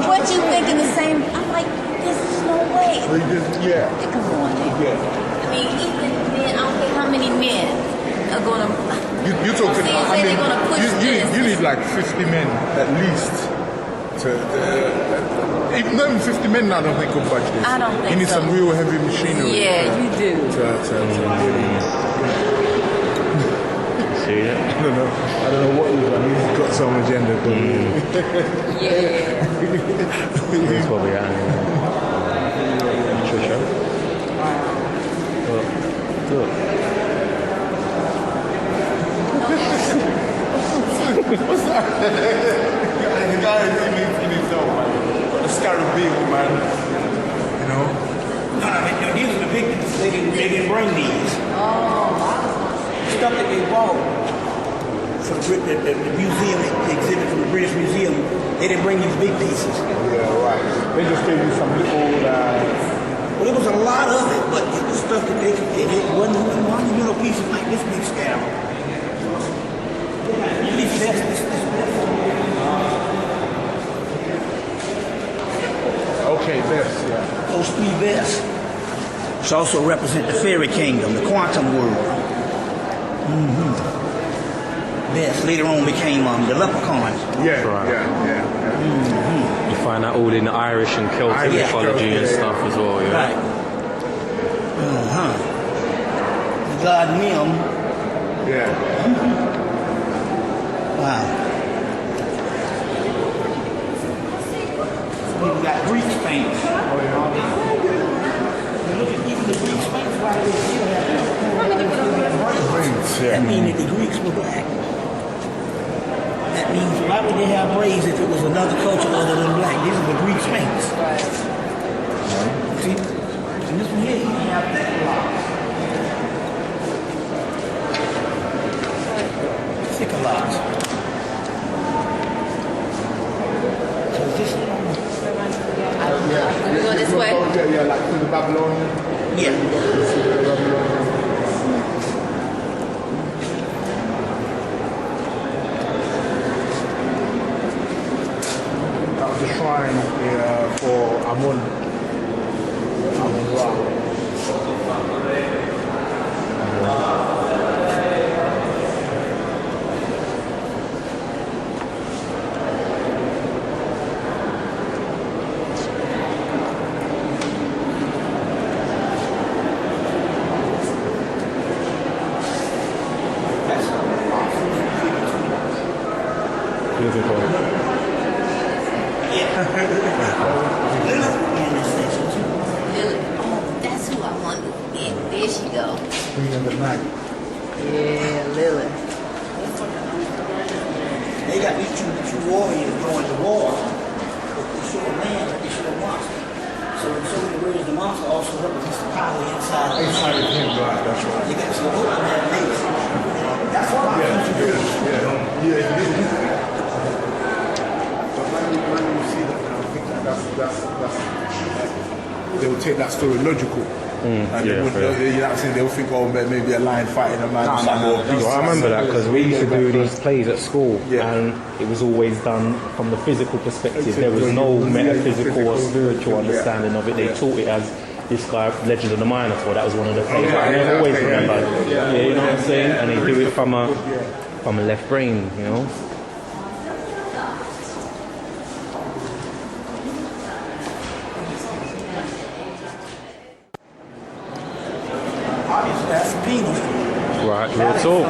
What you thinking the same? I'm like, this is no way. Come on, man. I mean, even men, I don't care how many men are gonna. You're talking. They're gonna push you need like 50 men at least. Even though 50 men now don't think could budge this. I don't think you need so. some real heavy machinery. Yeah, you do. See that? I don't know what he's done. He's got some agenda. Yeah. He's probably out Trisha. Look. What's that? The guy is in his own, man. A scarabeo, man. You know? No, these are the victims. They didn't bring these. Stuff that they bought for the museum, the exhibit from the British Museum, they didn't bring these big pieces. Yeah, right. They just gave you some little. Well, there was a lot of it, but it was stuff that it wasn't one little pieces like this big scale. At least this. Okay, this, yeah. Those three vests. Which also represent the fairy kingdom, the quantum world. Vests later on became the leprechauns. Yeah. You find that all in the Irish and Celtic mythology and stuff as well, yeah. Right. The god Nim. Yeah. Wow. We've got Greek paints. Look at even the Greek paints right here. That means that the Greeks were black. That means why would they have braids if it was another culture other than black? These are the Greek Sphinx. See? And this one here, you can have thick locks. Thicker locks. So this we go this way? Yeah, like through the Babylonian. That was a shrine for Amun Ra. That's who I want to be. There she go. Queen of the night. Yeah, Lily. they got these two warriors going to war. They show a man, but they show a monster. So in so many words, the monster also represents the power inside of him. Right, that's right. You got to look at that face. That's what I'm Yeah. But when you see that now, I think that's they will take that story logical. And they would, you know what I'm saying, they'll think, oh, maybe a lion fighting a man. I remember that because we used to do these plays at school, and it was always done from the physical perspective. There was no metaphysical or spiritual understanding of it. They taught it as this guy, Legend of the Minotaur. That was one of the plays. I never always remembered. Yeah, you know what I'm saying? And they do it from a left brain, you know. Right, real talk.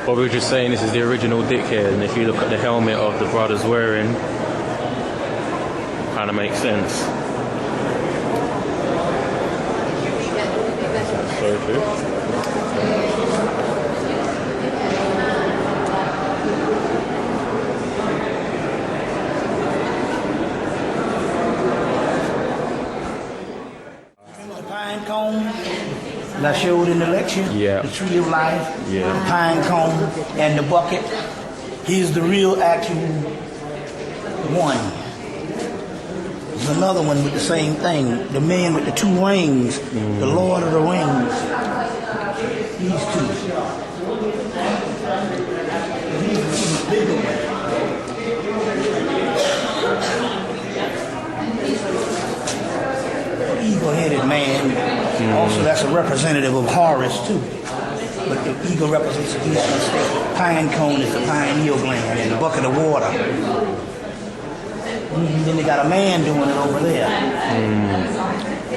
What we were just saying, this is the original dickhead, and if you look at the helmet of the brothers wearing, kind of makes sense. Sorry, dude. I showed in the lecture, the tree of life, the pine cone, and the bucket. He's the real actual one. There's another one with the same thing. The man with the two rings, the Lord of the Rings. These two. These are bigger ones. Eagle-headed man. Also, that's a representative of Horus too. But the eagle represents the eastern state. Pine cone is the pineal gland and the bucket of water. Then they got a man doing it over there.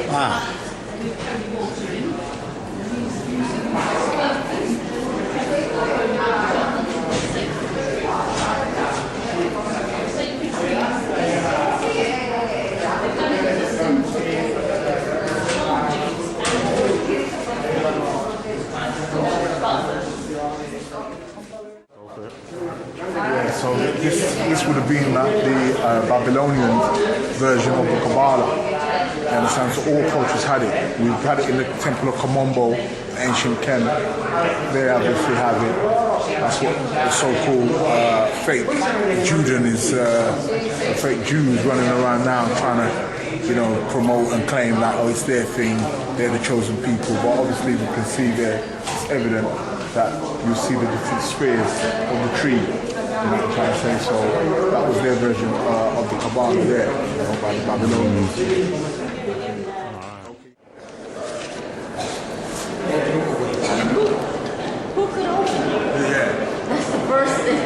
Wow. So this would have been like the Babylonian version of the Kabbalah. You understand? So all cultures had it. We've had it in the Temple of Kamombo, ancient Ken. They obviously have it. That's what the so-called fake Judan is. The fake Jews running around now trying to, you know, promote and claim that, oh, it's their thing, they're the chosen people. But obviously we can see there, it's evident that you see the different spheres of the tree. You know what I'm trying to say? So that was their version of the Kabbalah there, you know, by the Babylonians. Who could open it? Yeah. That's the first thing.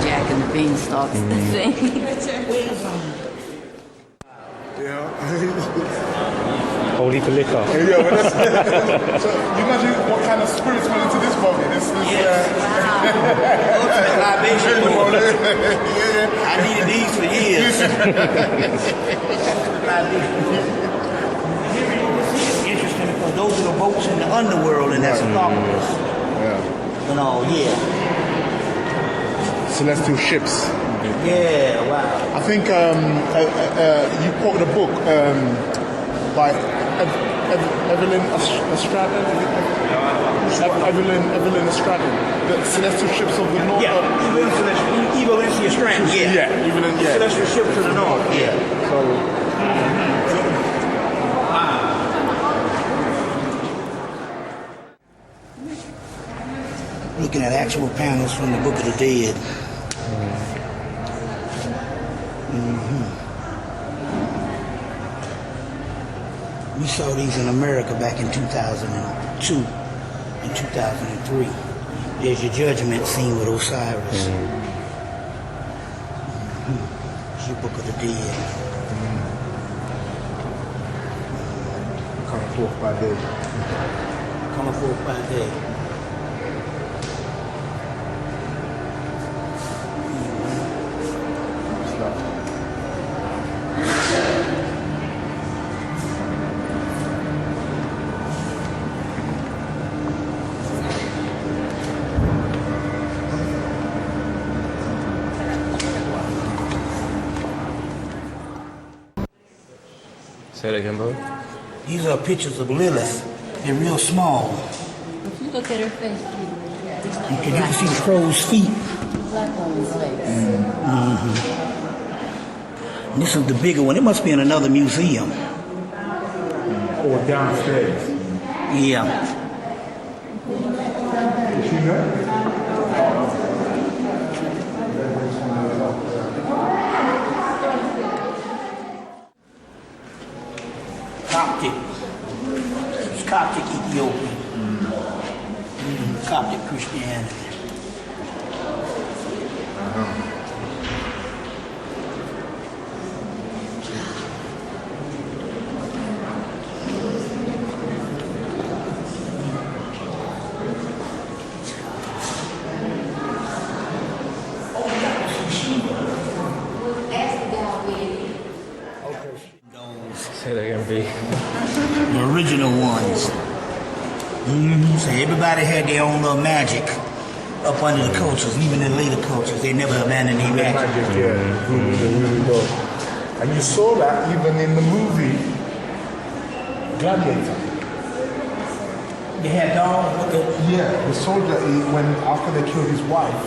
Jack and the Beanstalks. Holy liquor. Yeah, but that's, so you imagine what kind of spirits went into this body. I needed these for years. It's interesting because those are the boats in the underworld, and that's Occultist. Yeah. And all, Celestial ships. Yeah, wow. I think you quoted a book by Evelyn Stratton. Evelyn Stratton. The Celestial Ships of the North. Yeah, Evelyn Stratton. Yeah. Evelyn. Yeah. Celestial Ships to the North. Yeah. So. Looking at actual panels from the Book of the Dead. We saw these in America back in 2002 and 2003. There's your judgment scene with Osiris. It's your Book of the Dead. Coming forth by day. Coming forth by day. Say that again, bro. These are pictures of Lilith. They're real small. If you look at her face, Okay, you can see the crow's feet. black woman's legs. This is the bigger one. It must be in another museum. Or downstairs. Yeah. Coptic. It's Coptic Ethiopian. Coptic Christianity. Say that again, B. The original ones. So everybody had their own little magic up under the cultures, even in later cultures. They never abandoned their magic. And you saw that even in the movie Gladiator. They had dogs? Yeah, the soldier, when after they killed his wife,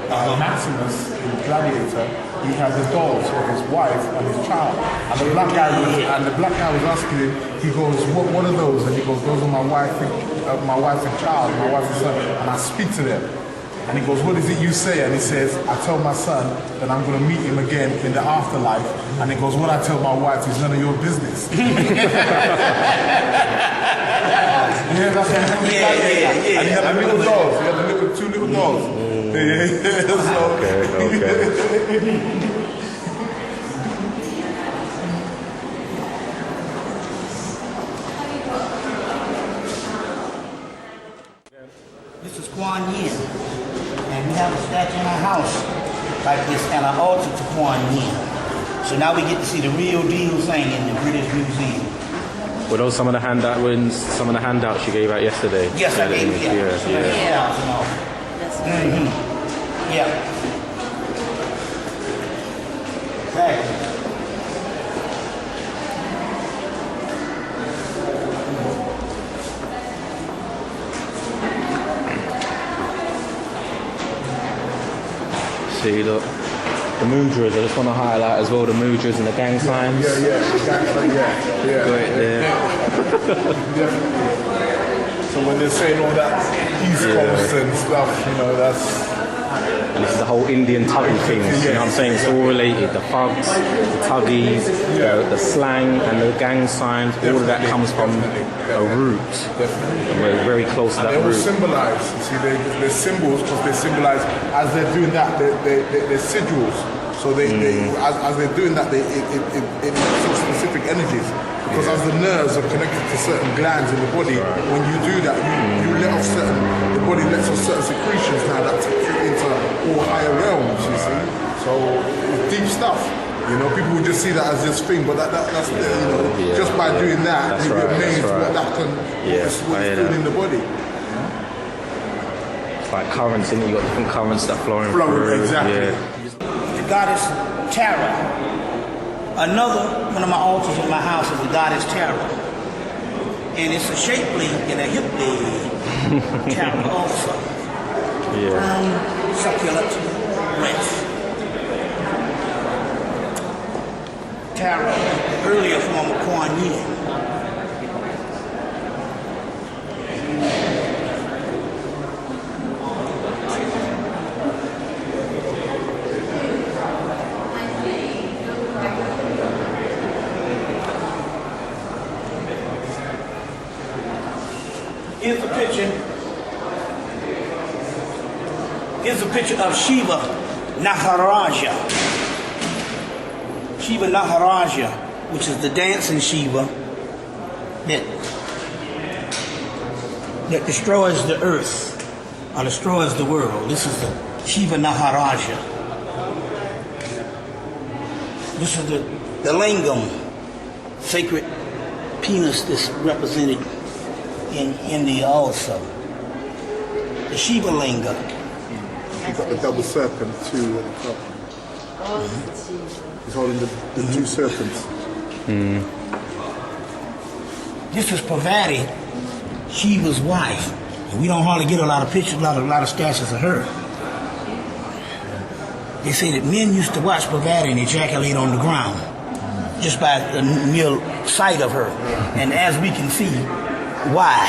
Maximus, in Gladiator, he had the dolls of his wife and his child. And the black guy was asking him, he goes, what are those? And he goes, those are my wife and child, my wife and son, and I speak to them. And he goes, what is it you say? And he says, I tell my son that I'm going to meet him again in the afterlife. And he goes, what I tell my wife is none of your business. Yeah, that's what And he had the little dolls. He had the two little dolls. Okay. This is Kuan Yin. And we have a statue in our house like this and an altar to Kuan Yin. So now we get to see the real deal thing in the British Museum. Were those some of the handouts you gave out yesterday? Yes, I gave, yeah. Yeah. Okay. See, look. The mudras, I just want to highlight as well the mudras and the gang signs. Yeah, the gang signs, yeah. Right there. So when they're saying all that East Coast and stuff, that's... And this is the whole Indian tuggy thing, you know what I'm saying? It's all related. The thugs, the tuggies, the slang and the gang signs, all of that comes from a root. And we're very close to that root. And they all symbolize, you see, they're symbols because they symbolize, as they're doing that, they're sigils. So as they're doing that, it emits specific energies. Because as the nerves are connected to certain glands in the body, when you do that, you let off the body lets off certain secretions now that takes it into all higher realms, you see. So it's deep stuff. People would just see that as this thing, but that's just by doing that, you'd be amazed what that can, what it's doing in the body. It's like currents, and you got different currents that flowing through. Exactly. The goddess Tara. Another one of my altars in my house is the goddess Tara. And it's a shapely and a hiply Tara also. Succulent, rich. Tara, earlier form of Kuan Yin. Here's a picture of Shiva Naharaja. Shiva Naharaja, which is the dancing Shiva that destroys the earth or destroys the world. This is the Shiva Naharaja. This is the lingam, sacred penis that's represented in India also. The Shiva Linga. You've got the double serpent too at the top. He's holding the two serpents. This is Parvati, Shiva's wife. And we don't hardly get a lot of pictures, a lot of statues of her. They say that men used to watch Parvati and ejaculate on the ground just by the mere sight of her. And as we can see, why?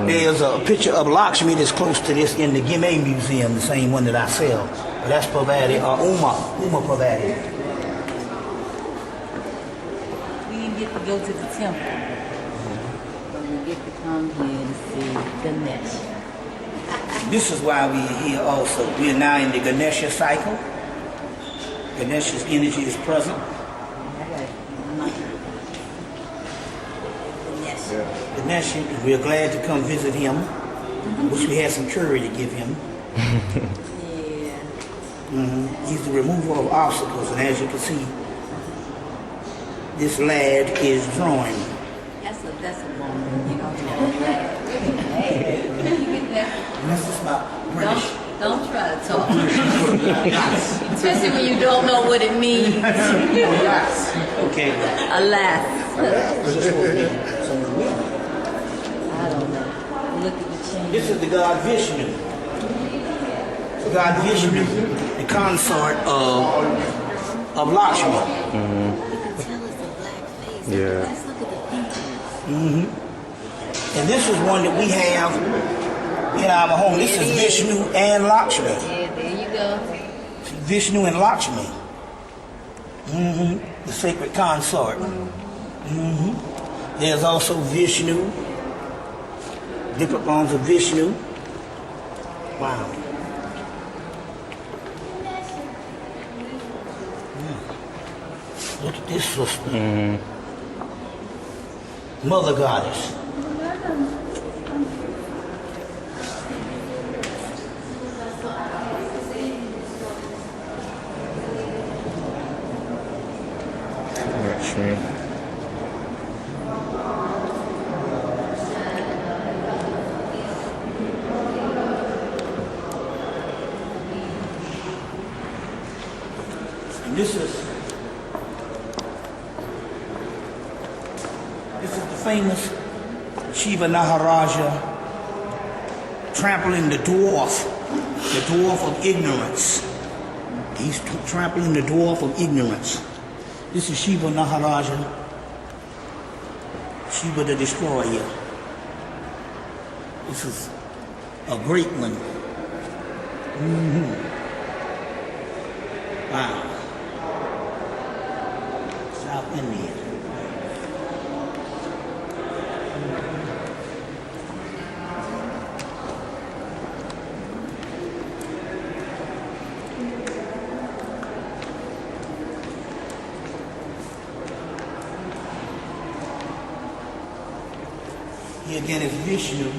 There's a picture of Lakshmi that's close to this in the Hemmitt Museum, the same one that I sell. But that's Parvati, or Uma Parvati. We didn't get to go to the temple, but we get to come here to see Ganesh. This is why we're here also. We are now in the Ganesha cycle. Ganesha's energy is present. Ganesha, we are glad to come visit him. Wish we had some curry to give him. He's the remover of obstacles, and as you can see, this lad is drawing. That's a woman, you know. This is about British. Don't try to talk. Especially when you don't know what it means. Okay. Alas. I don't know. Look at the change. This is the god Vishnu. God Vishnu, the consort of Lakshmi. Yeah. And this is one that we have in our home. This is Vishnu and Lakshmi. Yeah, there you go. Vishnu and Lakshmi. The sacred consort. There's also Vishnu. Different forms of Vishnu. Wow. Look at this sister. Mother goddess. Lakshmi. And this is the famous Shiva Naharaja trampling the dwarf of ignorance. He's trampling the dwarf of ignorance. This is Shiva Naharaja, Shiva the Destroyer. This is a great one. Wow. South India. Here again is Vishnu.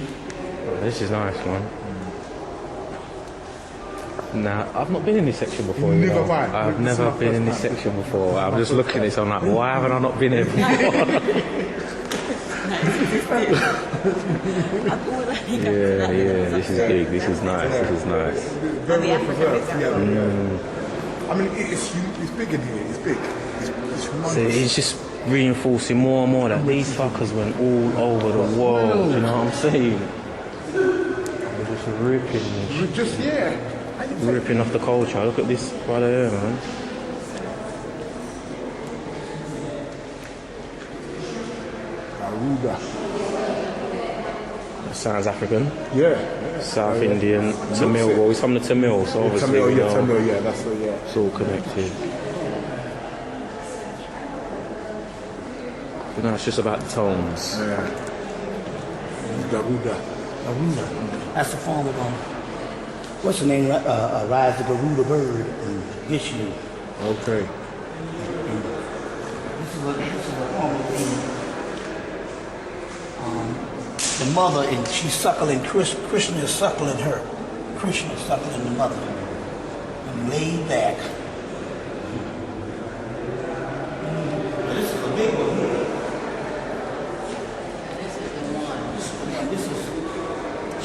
Oh, this is nice, man. Nah, I've not been in this section before. You know? I've never been in this section before. I'm just looking at this, I'm like, why haven't I not been here before? Yeah, this is big, this is nice, this is nice. I mean, it's big in here, it's big. It's humongous. So it's just reinforcing more and more that these fuckers went all over the world, you know what I'm saying? They're just ripping off the culture. Look at this brother here, man. Aruga. That sounds African. Yeah. South Indian, Tamil. Well, he's from the Tamil, so obviously Tamil, yeah, that's the, yeah. It's all connected. But no, it's just about the tones. Yeah. Garuda. That's the form of what's the name? Rise the Garuda bird and Vishnu. Okay. This is a form of the mother, and she's suckling. Krishna is suckling her. Krishna is suckling the mother. And laid back. This is a big one here. This is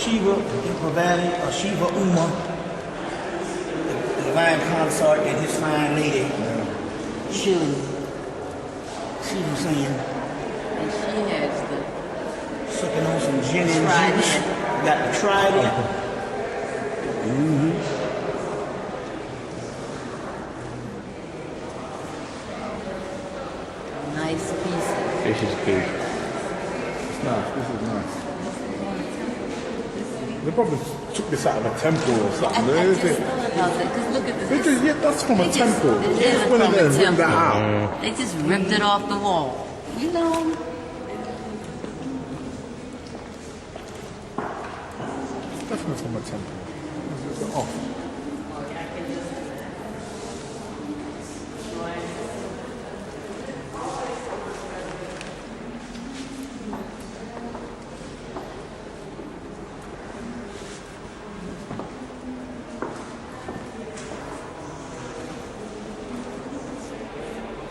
Shiva Parvati, or Shiva Uma, the divine consort, and his fine lady, chilling See what I'm saying? And she has the Sucking on some gin and Trident. juice. Got the trident. nice piece. This is good. It's nice. This is nice. They probably took this out of a temple or something. I just thought about that, because look at this. Yeah, that's from a temple. It They is just went in from there a and ripped that temple. out. They just ripped it off the wall. You know? Definitely from a temple. It's off.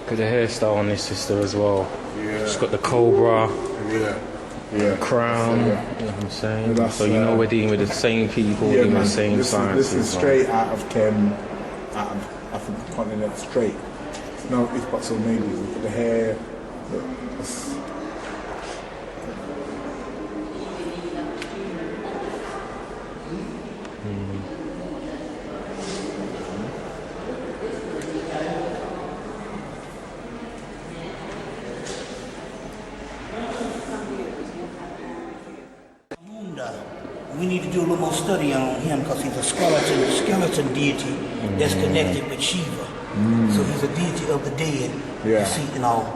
Look at the hairstyle on this sister as well. Yeah. She's got the cobra, Yeah. crown, Yeah. you know what I'm saying? That's, So you know we're dealing with the same people, Yeah, doing man. the same This sciences. is straight out of out of African continent, straight. No, it's but so maybe look at the hair. Look, that's- We need to do a little more study on him because he's a skeleton deity that's connected with Shiva. So he's a deity of the dead. Yeah. You see, you know.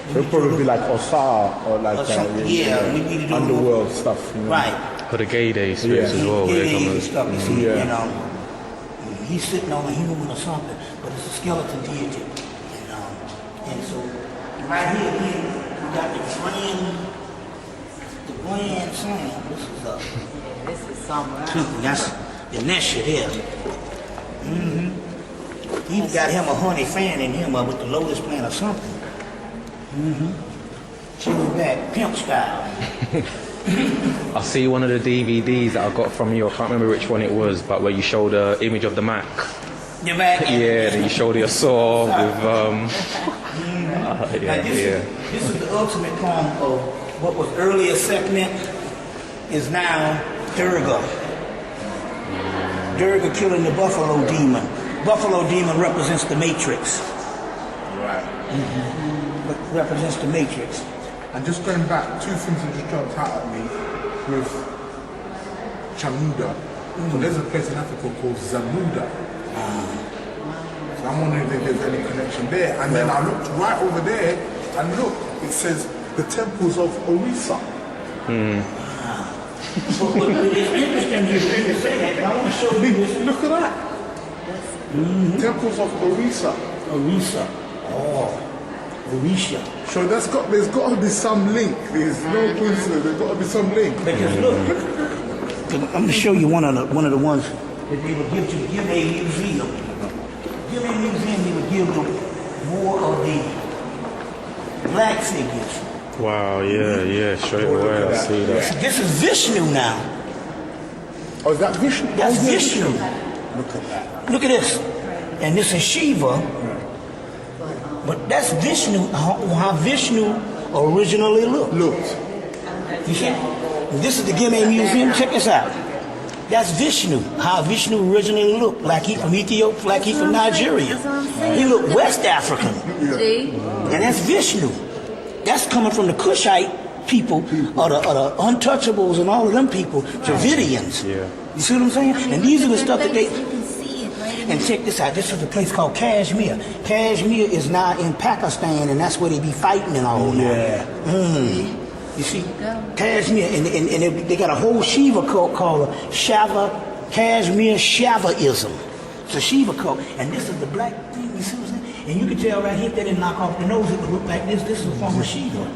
It'll probably be like Osar or like Or something, we need to do underworld stuff. You know? Right. For the gay day spirits as well. Yeah, they're yeah, coming. and stuff, you see, Yeah. you know. He's sitting on a human or something, but it's a skeleton deity. And so right here again, we got the grand sign. This is This is somewhere. that's the Nesha there. He's got him a honey fan in him with the lotus plant or something. Chilling back, pimp style. I see one of the DVDs that I got from you. I can't remember which one it was, but where you show the image of the Mac. The Mac. Yeah, then you show the saw with Now, yeah. This is the ultimate form of what was earlier segment is now Durga. Durga killing the buffalo demon. Buffalo demon represents the matrix. Right. Represents the matrix. And just going back, two things that just jumped out at me with Chamuda. So there's a place in Africa called Zamuda. So I'm wondering if there's any connection there. And then I looked right over there, and look, it says the temples of Orisa. But it's interesting you say that, but I want to show you this. Look at that. Temples of Orisa. Orisa. Oh, Orisha. So there's got to be some link. There's no coincidence. There's got to be some link. Because look, I'm going to show you one of the ones that they would give to give a museum. Give a museum, they would give the more of the black figures. Wow, yeah, straight away I see that. This is Vishnu now. Oh, is that Vishnu? That's Oh, yeah. Vishnu. Look at that. Look at this. And this is Shiva. But that's Vishnu, how Vishnu originally looked. You see? This is the Gimé Museum. Check this out. That's Vishnu, how Vishnu originally looked. Like he from Ethiopia, like he from Nigeria. He looked West African. See? And that's Vishnu. That's coming from the Kushite people, or the untouchables and all of them people, Dravidians. Yeah. You see what I'm saying? And these are the stuff that they... You can see it right in And check this out. This is a place called Kashmir. Kashmir is now in Pakistan, and that's where they be fighting and all that. You see? Kashmir, and they got a whole Shiva cult called Kashmir Shaivism. It's a Shiva cult. And this is the black thing, you see what I'm saying? And you can tell right here, if they didn't knock off the nose, it would look like this. This is a form of Shiva.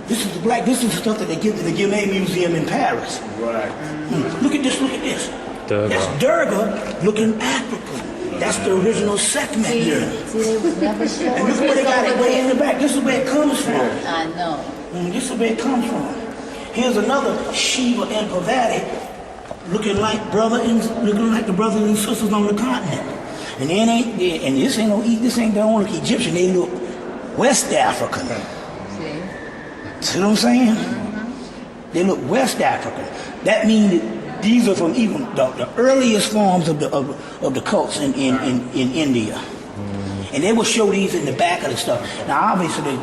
This is the stuff that they give to the Gimé Museum in Paris. Right. Look at this, look at this. Durga. That's Durga looking African. That's the original segment. See, they would never show And look where they got it way in the back. This is where it comes from. I know. This is where it comes from. Here's another Shiva and Parvati looking like the brothers and sisters on the continent. And this ain't the only Egyptian. They look West African. See what I'm saying? They look West African. That means that these are from even the earliest forms of the cults in India. And they will show these in the back of the stuff. Now obviously,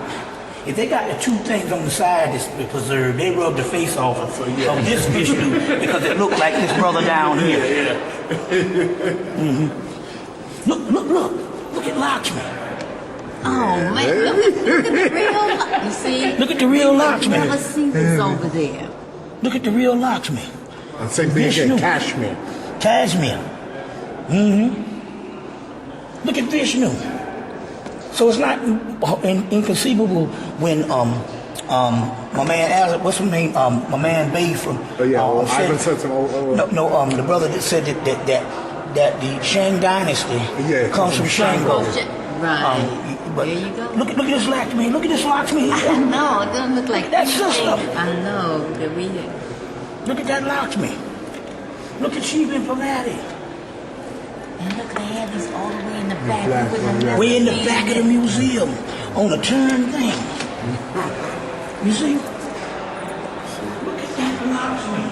if they got the two things on the side that's preserved, they rub the face off of this Vishnu because it looked like this brother down here. Look at Lakshmi. Oh man, look at the real, you see? Look at the real Lakshmi. I've never seen this over there. Look at the real Lakshmi. And same thing again, Kashmir. Kashmir. Look at Vishnu. So it's not inconceivable when my man, what's his name? My man Bay from. Ivan said some. The brother that said that the Shang dynasty comes from Shango. Right. But there you go. Look at this Lakshmi. Look at this Lakshmi. I know, it doesn't look like that sister. I know, the reading. Look at that Lakshmi. Look at Shiva and Parvati. And look, they have these all the way in the back. Way in the back of the museum on a turn thing. You see? Look at that Lakshmi.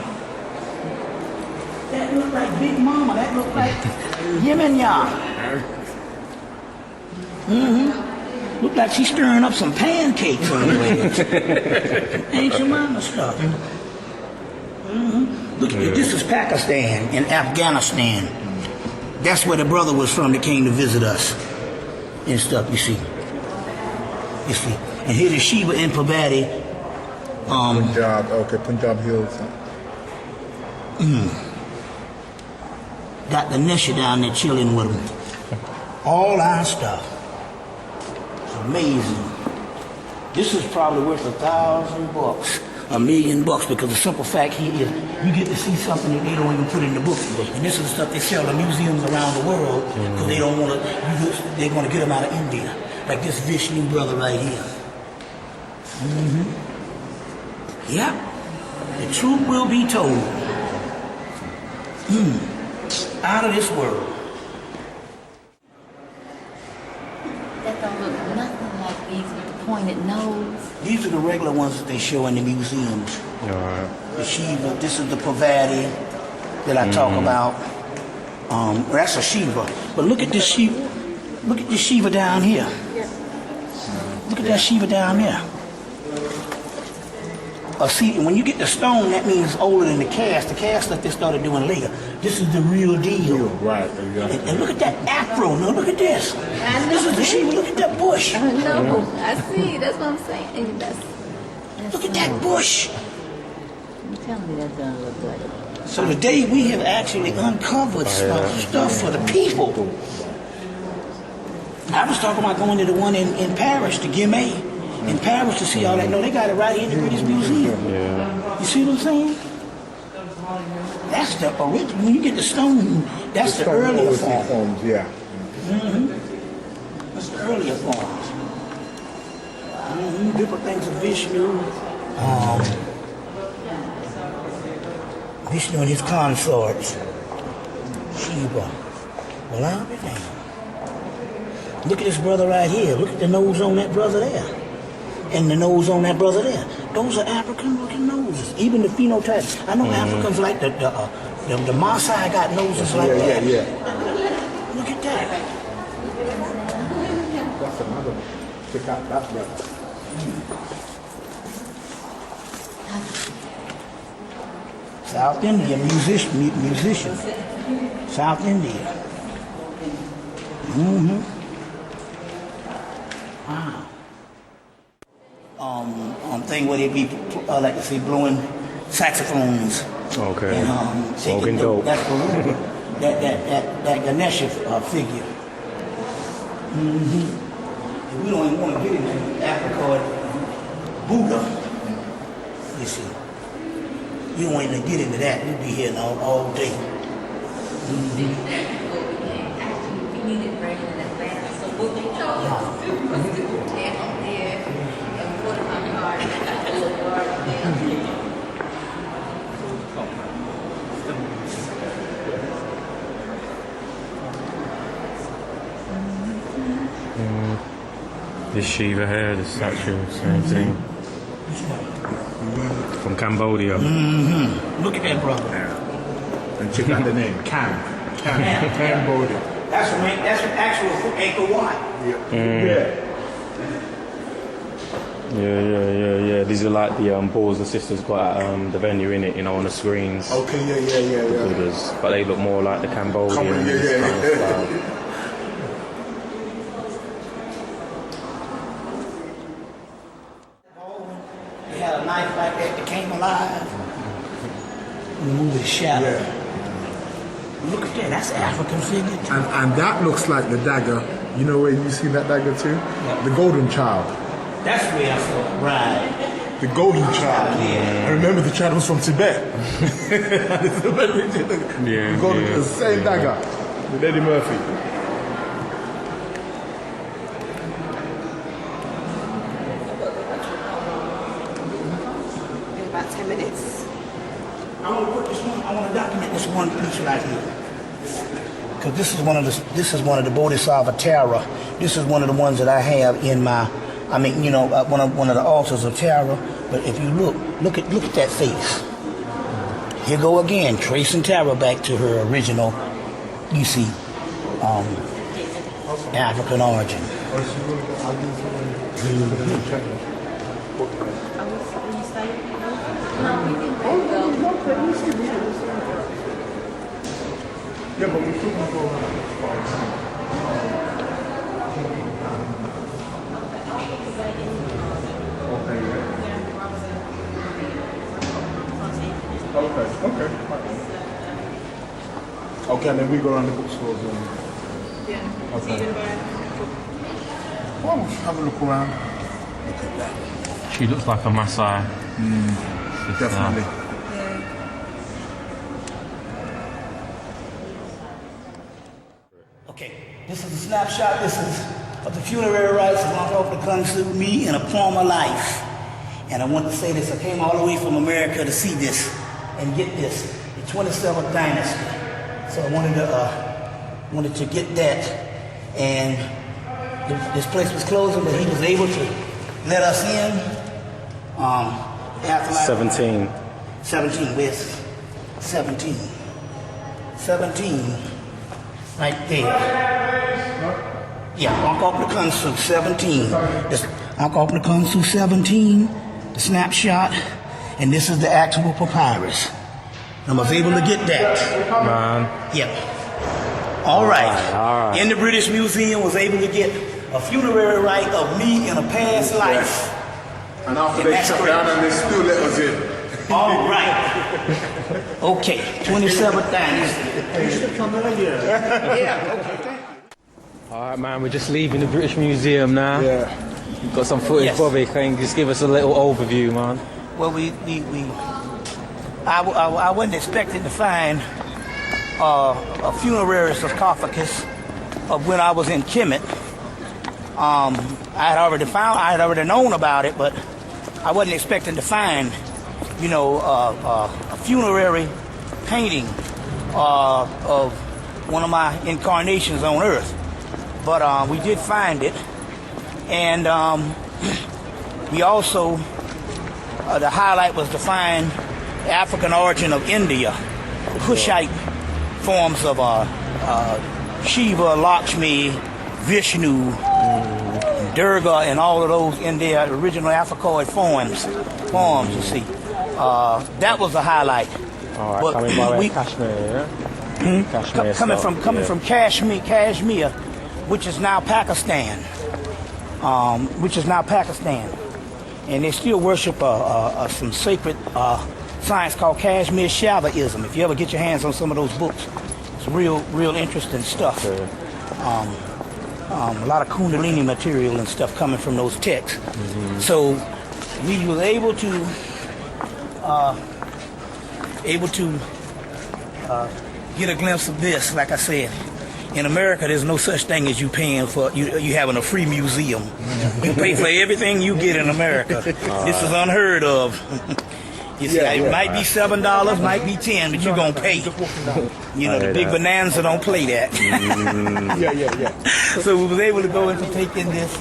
That look like Big Mama. That look like Yemenya. Look like she's stirring up some pancakes on the way. Ancient mama stuff. Look, this is Pakistan and Afghanistan. That's where the brother was from that came to visit us and stuff, you see. You see. And here is Shiva and Parvati. Punjab Hills. Got the Nesha down there chilling with them. All our stuff. It's amazing. This is probably worth $1,000, $1 million, because the simple fact here is you get to see something that they don't even put in the book. And this is the stuff they sell in museums around the world because they don't want to. They're going to get them out of India, like this Vishnu brother right here. Yep, the truth will be told. Out of this world. That don't look nothing like these with the pointed nose. These are the regular ones that they show in the museums. The Shiva, this is the Parvati that I talk about. That's a Shiva. But look at this Shiva. Look at this Shiva down here. Look at that Shiva down there. See, when you get the stone, that means it's older than the cast. The cast that they started doing later. This is the real deal. Right. And look at that afro. Now look at this. This is the Shiva. Look at that bush. I know. I see. That's what I'm saying. Look at that bush. You tell me that doesn't look good. So today we have actually uncovered stuff for the people. I was talking about going to the one in Paris, the Guimet. In Paris to see all that. No, they got it right here in the British Museum. You see what I'm saying? That's the original. When you get the stone, that's the earlier forms. That's the earlier forms. Different things of Vishnu. Vishnu and his consorts. Shiva. Well, I'll be damned. Look at this brother right here. Look at the nose on that brother there. And the nose on that brother there. Those are African-looking noses. Even the phenotypes. I know Africans like the Maasai got noses like that. Look at that. That's another. Check out that brother. South India, musician. South India. Wow. Thing where they be like to say blowing saxophones. Okay. And smoking dope. That's that Ganesha figure. And we don't even want to get into Africa or Buddha. You see, you don't even get into that. We'll be here all day. We need it right in Atlanta. So what we told us to do was to go down there and put my car in that little bar there. This Shiva here, this statue, same thing. From Cambodia. Look at that brother. And check out the name, Cambodia. That's from actual Angkor Wat. Yeah. These are like the balls the sisters got at the venue in it, on the screens. Okay, yeah. Buddhas, but they look more like the Cambodian kind of style. They had a knife like that that came alive. And the movie Shadow. Look at that, that's African figure too. And that looks like the dagger. You know where you seen that dagger too? The golden child. That's where I saw it. Right. The golden child. I remember the child was from Tibet. The same dagger with Eddie Murphy. In about 10 minutes. I want to put this one. I want to document this one piece right here, because this is one of the Bodhisattva Tara. This is one of the ones that I have in my. one of the altars of Tara. But if you look at that face. Here go again, tracing Tara back to her original. You see, African origin. Yeah, but we couldn't go around. Okay, and then we go around the bookstores and... Yeah. Okay. Well, we'll have a look around. Look at that. She looks like a Maasai. Definitely. Okay, this is a snapshot. This is of the funerary rites of Uncle Kansu, me in a former life. And I want to say this, I came all the way from America to see this and get this, the 27th dynasty. So I wanted to get that. And this place was closing, but he was able to let us in. After 17. 17, where's 17? 17, right there. Yeah, Occult 17. This Occult 17, the snapshot, and this is the actual papyrus. I was able to get that. Man. Yep. All right. In the British Museum, was able to get a funerary rite of me in a past life. And after they shut down and they still let us in. All right. Okay, 27th dynasty. You should come earlier. Yeah, okay. Alright man, we're just leaving the British Museum now. Yeah. We've got some footage, yes. Bobby, can you just give us a little overview, man? Well, I wasn't expecting to find a funerary sarcophagus of when I was in Hemmitt. I had already known about it, but I wasn't expecting to find, a funerary painting of one of my incarnations on Earth. But we did find it, and we also, the highlight was to find the African origin of India, the Kushite forms of Shiva, Lakshmi, Vishnu, Durga, and all of those in their original Africoid forms, you see. That was the highlight. All right, coming by way of Kashmir, yeah? Kashmir coming from Kashmir, which is now Pakistan. And they still worship some sacred science called Kashmir Shaivism. If you ever get your hands on some of those books, it's real interesting stuff. A lot of Kundalini material and stuff coming from those texts. Mm-hmm. So we were able to get a glimpse of this. Like I said, in America, there's no such thing as you paying for you having a free museum. You pay for everything you get in America. This is unheard of. You see, it might be $7, might be $10, but you're gonna pay. The big bonanza don't play that. Yeah. So we was able to go and to take in this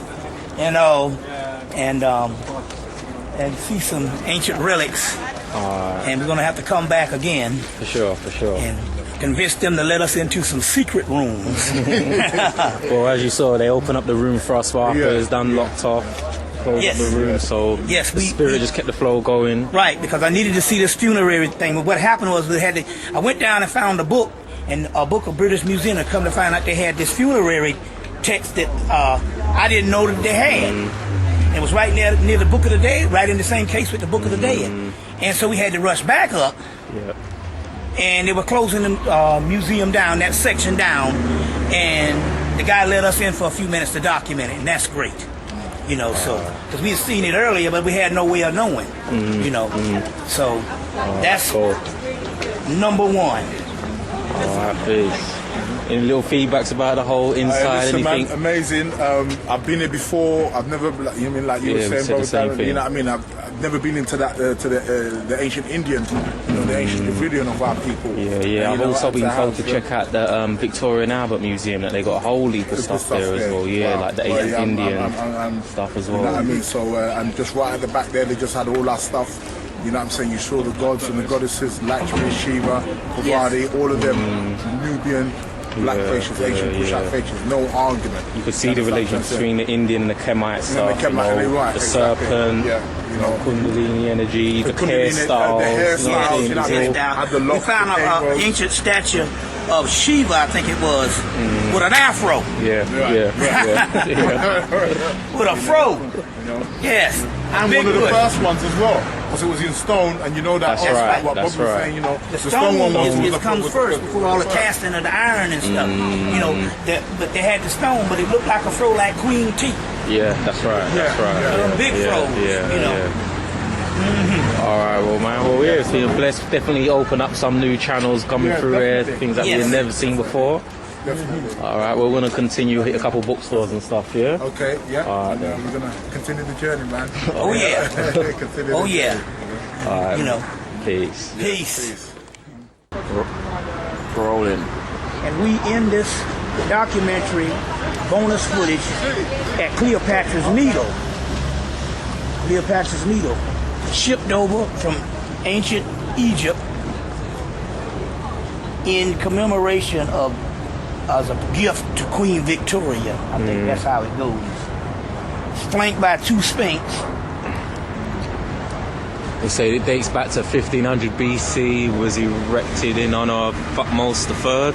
you know, and see some ancient relics. And we're gonna have to come back again. For sure, for sure. And convince them to let us into some secret rooms. Well, as you saw, they opened up the room for us after it was done, locked off, closed up the room, so the spirit just kept the flow going. Right, because I needed to see this funerary thing. But what happened was I went down and found a book, and a book of British Museum, and come to find out they had this funerary text that I didn't know that they had. It was right near the Book of the Dead, right in the same case with the Book of the Dead. And so we had to rush back up. And they were closing the museum down, that section down, and the guy let us in for a few minutes to document it, and that's great, you know. So because we had seen it earlier, but we had no way of knowing, you know. So that's number one. All right, peace. Any little feedbacks about the whole inside? Listen, anything? Man, amazing. I've been here before. I've never, you mean like you were saying, said the same Darren, thing. you know what I mean? I've never been into that to the ancient Indian, you know, the ancient Dravidian of our people. Yeah. I've also been told to check out the Victoria and Albert Museum, that they got a whole heap of stuff there as well. Yeah, like the ancient Indian stuff as well. You know what I mean? So and just right at the back there, they just had all our stuff. You know what I'm saying? You saw the gods and the goddesses, Lakshmi, Shiva, Parvati, all of them, Nubian. Black faces, Asian push-out faces, no argument. You could see the relation between the Indian and the Kemite stuff, the serpent, you know, Kundalini energy, the hairstyles. We found an ancient statue of Shiva, I think it was, with an afro. With a fro. Yes. And one of the first ones as well, because it was in stone, and you know that. That's right. What Bob was saying, you know, the stone one comes first before all the casting of the iron and stuff. You know, but they had the stone, but it looked like a fro like Queen T. Yeah, that's right. That's right. Big fro. You know. All right, well, man, we're feeling blessed. Definitely open up some new channels coming through here, things that we've never seen before. Definitely. All right, we're going to continue, hit a couple bookstores and stuff, yeah? Okay, yeah. All right, we're going to continue the journey, man. Oh, yeah. Oh, yeah. All right. You know. Peace. Peace. Rolling. And we end this documentary bonus footage at Cleopatra's Needle. Cleopatra's Needle, shipped over from ancient Egypt in commemoration of, as a gift to Queen Victoria. I think that's how it goes. It's flanked by two Sphinx. They say it dates back to 1500 BC, was erected in honor of Thutmose III.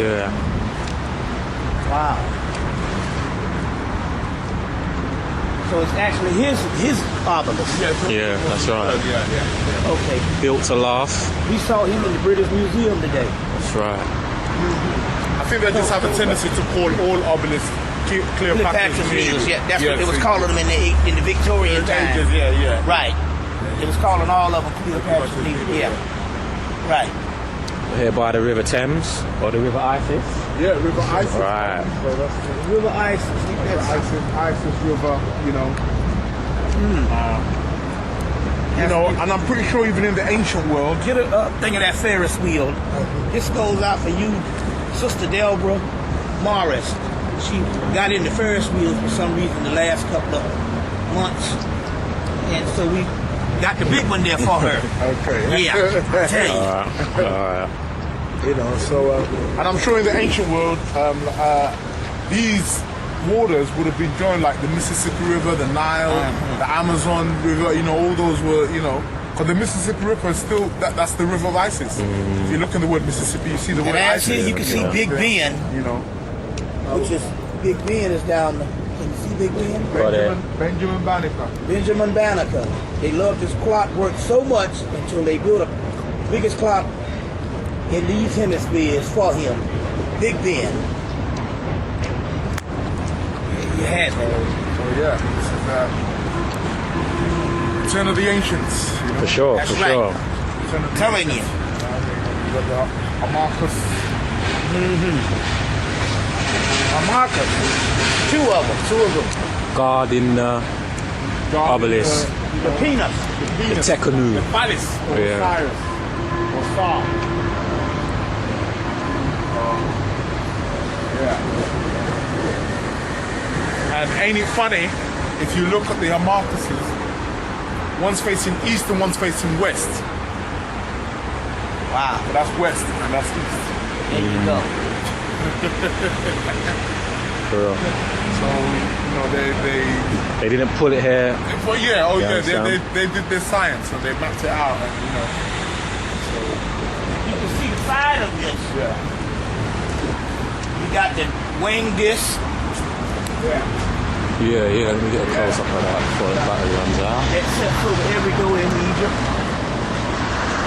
Yeah. Wow. So it's actually his obelisk. Yeah, that's right. Okay. Built to last. We saw him in the British Museum today. That's right. I think they just have a tendency to call all obelisks Cleopatra's Needles. Yeah, that's what they was calling them in the Victorian time. Yeah. Right. They was calling all of them Cleopatra's Needles. Yeah. Right. Here by the River Thames or the River Isis. Yeah, River Isis. Right. So that's River Isis. Isis River, you know. You know, and I'm pretty sure even in the ancient world. Get a thing of that Ferris wheel. This goes out for you, Sister Delbra Morris. She got into Ferris wheels for some reason the last couple of months. And so we got the big one there for her. Okay. Yeah, I tell you. All right. You know, so, and I'm sure in the ancient world, these waters would have been joined, like the Mississippi River, the Nile, the Amazon River, you know, all those were, you know, because the Mississippi River is still, that's the River of Isis. If you look in the word Mississippi, you see the word Isis. Here you can see Big Ben, you know, which is, Big Ben is down the, can you see Big Ben? Benjamin Banneker. Benjamin Banneker. They loved this clockwork so much until they built the biggest clock in these hemispheres for him. Big Ben. You had that. So yeah, this is Return of the Ancients. You know? For sure, That's for right. sure. I'm telling you. You got the Amarcus. Amarcus. Two of them. God in obelisk. The peanuts. The Tekanu. The Phallus. Yeah. Osiris. Yeah. And ain't it funny, if you look at the imbalances, one's facing east and one's facing west. Wow. So that's west and that's east. There you go. For real. So, you know, they didn't put it here. But yeah, oh yeah, understand? they did their science and they mapped it out, and you know. So you can see the side of this. Yeah. You got the wing disc. Yeah, let me get a close up of that before the battery runs out. That sets over every door in Egypt.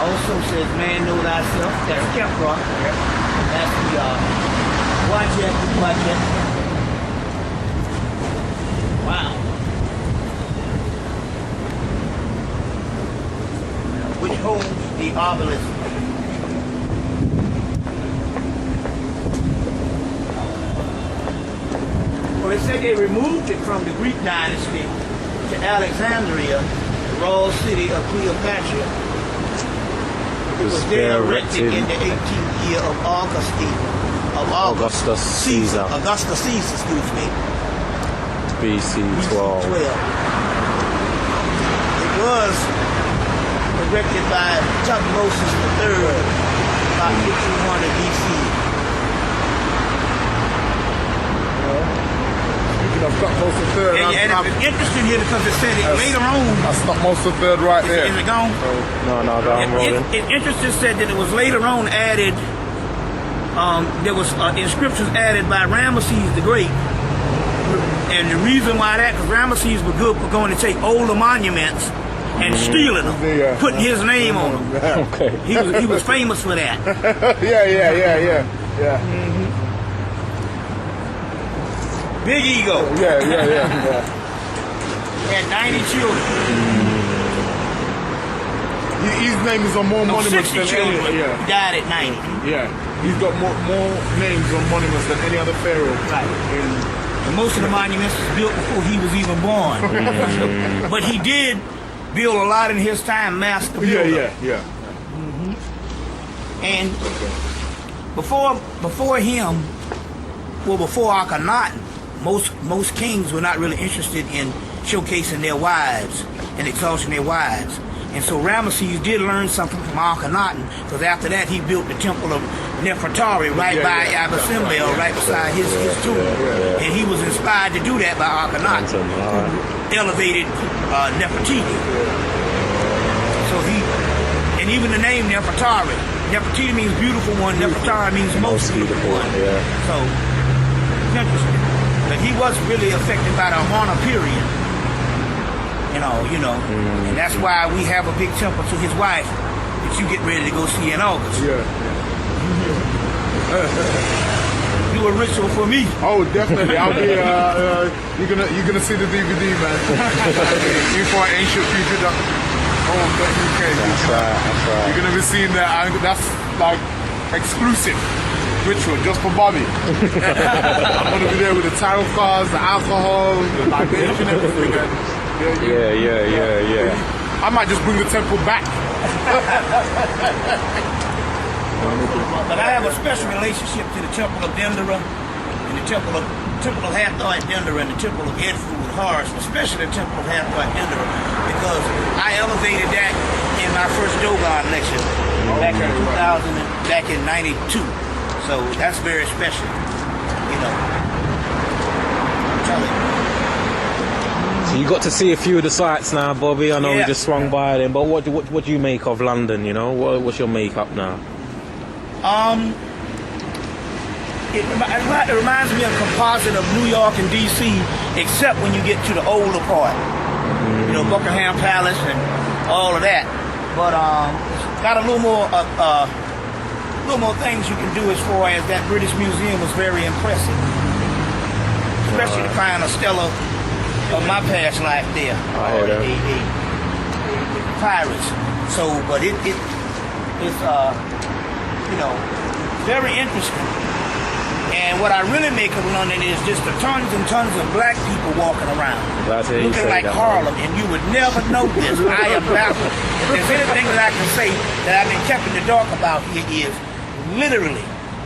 Also says, man, know thyself. That's Camelot. That's the Wajek. Wow. Which holds the obelisk. Well, they said they removed it from the Greek dynasty to Alexandria, the royal city of Cleopatra. It was there erected in the 18th year of Augustus Caesar. Augustus Caesar, excuse me. BC 12. It was erected by Tutmosis III about 1500 BC. Speaking of Tutmosis III, and it's interesting here because it said it later on. That's Tutmosis III right there. Is it gone? No, I'm rolling. It interesting said that it was later on added. There was inscriptions added by Ramesses the Great. And the reason why that, because Ramesses was good for going to take older monuments and stealing them, putting his name on them. Okay. He was famous for that. Yeah. Big ego. Yeah. Had 90 children. His name is on more monuments 60 than children. any. He died at 90. Yeah. He's got more names on monuments than any other pharaoh. Right. And most of the monuments was built before he was even born. But he did build a lot in his time, master builder. Yeah. And before him, well, before Akhenaten, most kings were not really interested in showcasing their wives and exalting their wives. And so Ramesses did learn something from Akhenaten, because after that he built the temple of Nefertari right by Abyssinia, right beside his tomb. And he was inspired to do that by Akhenaten, who elevated Nefertiti. So and even the name Nefertari. Nefertiti means beautiful one, Nefertari means most beautiful one. So, it's interesting. But he was really affected by the Amarna period. You know, and that's why we have a big temple to his wife that you get ready to go see in August. Do a ritual for me. Oh, definitely. I'll be. You're gonna see the DVD, man. You for ancient future. UK. That's right. You're gonna be seeing that. That's like exclusive ritual just for Bobby. I'm gonna be there with the tarot cards, the alcohol, the libation, everything. Yeah. I might just bring the temple back. But I have a special relationship to the Temple of Dendera and the Temple of Hathor at Dendera and the Temple of Edfu with Horus, especially the Temple of Hathor at Dendera, because I elevated that in my first Dogon lecture back in 2000, back in '92. So that's very special, I'm telling you. So you got to see a few of the sites now, Bobby. I know we just swung by them, but what do you make of London? What's your makeup now? It reminds me of a composite of New York and DC, except when you get to the older part. Buckingham Palace and all of that. But it's got a little more things you can do as far as that British Museum was very impressive, especially to find a stela of my past life there, pirates. So, but it's very interesting. And what I really make of London is just the tons and tons of black people walking around, looking like Harlem, and you would never know this. I am baffled. If there's anything that I can say that I've been kept in the dark about here is literally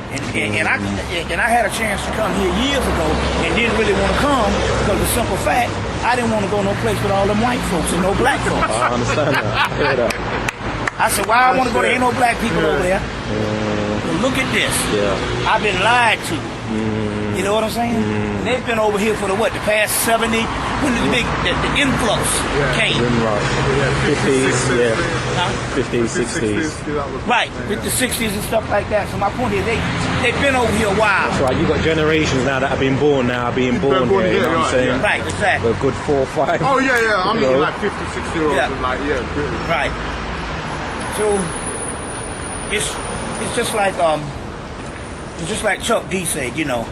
And I had a chance to come here years ago and didn't really want to come because the simple fact, I didn't want to go no place with all them white folks and no black folks. I understand that. I hear that. I said, why I want to go there? Ain't no black people over there. Well, look at this. Yeah. I've been lied to. You know what I'm saying? They've been over here for the past 70, when the influx came. 50s, 50s, 60s. Right, with the 60s and stuff like that. So my point is, they've been over here a while. That's right, you got generations now that have been born being born here, you know what I'm saying? Right, exactly. A good 4 or 5. Oh, yeah. I'm looking like 50, 60-year-olds. Yeah. And like, really. Right. So, it's just like Chuck D said, you know,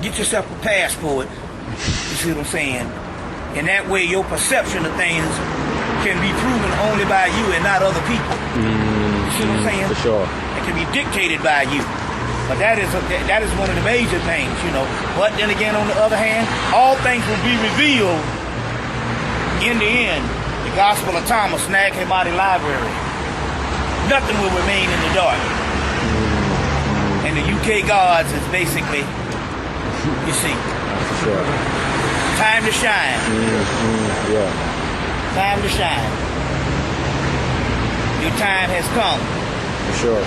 get yourself a passport, you see what I'm saying? And that way your perception of things can be proven only by you and not other people. You see what I'm saying? For sure. It can be dictated by you. But that is one of the major things, you know. But then again, on the other hand, all things will be revealed in the end. The Gospel of Thomas, Nag Hammadi Library. Nothing will remain in the dark. And the UK gods is basically, you see, sure. Time to shine. Yeah. Time to shine. Your time has come. For sure.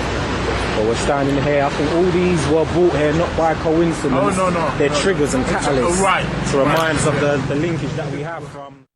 But we're standing here, I think all these were brought here not by coincidence. No. They're triggers and catalysts. Right. To remind us of the linkage that we have from...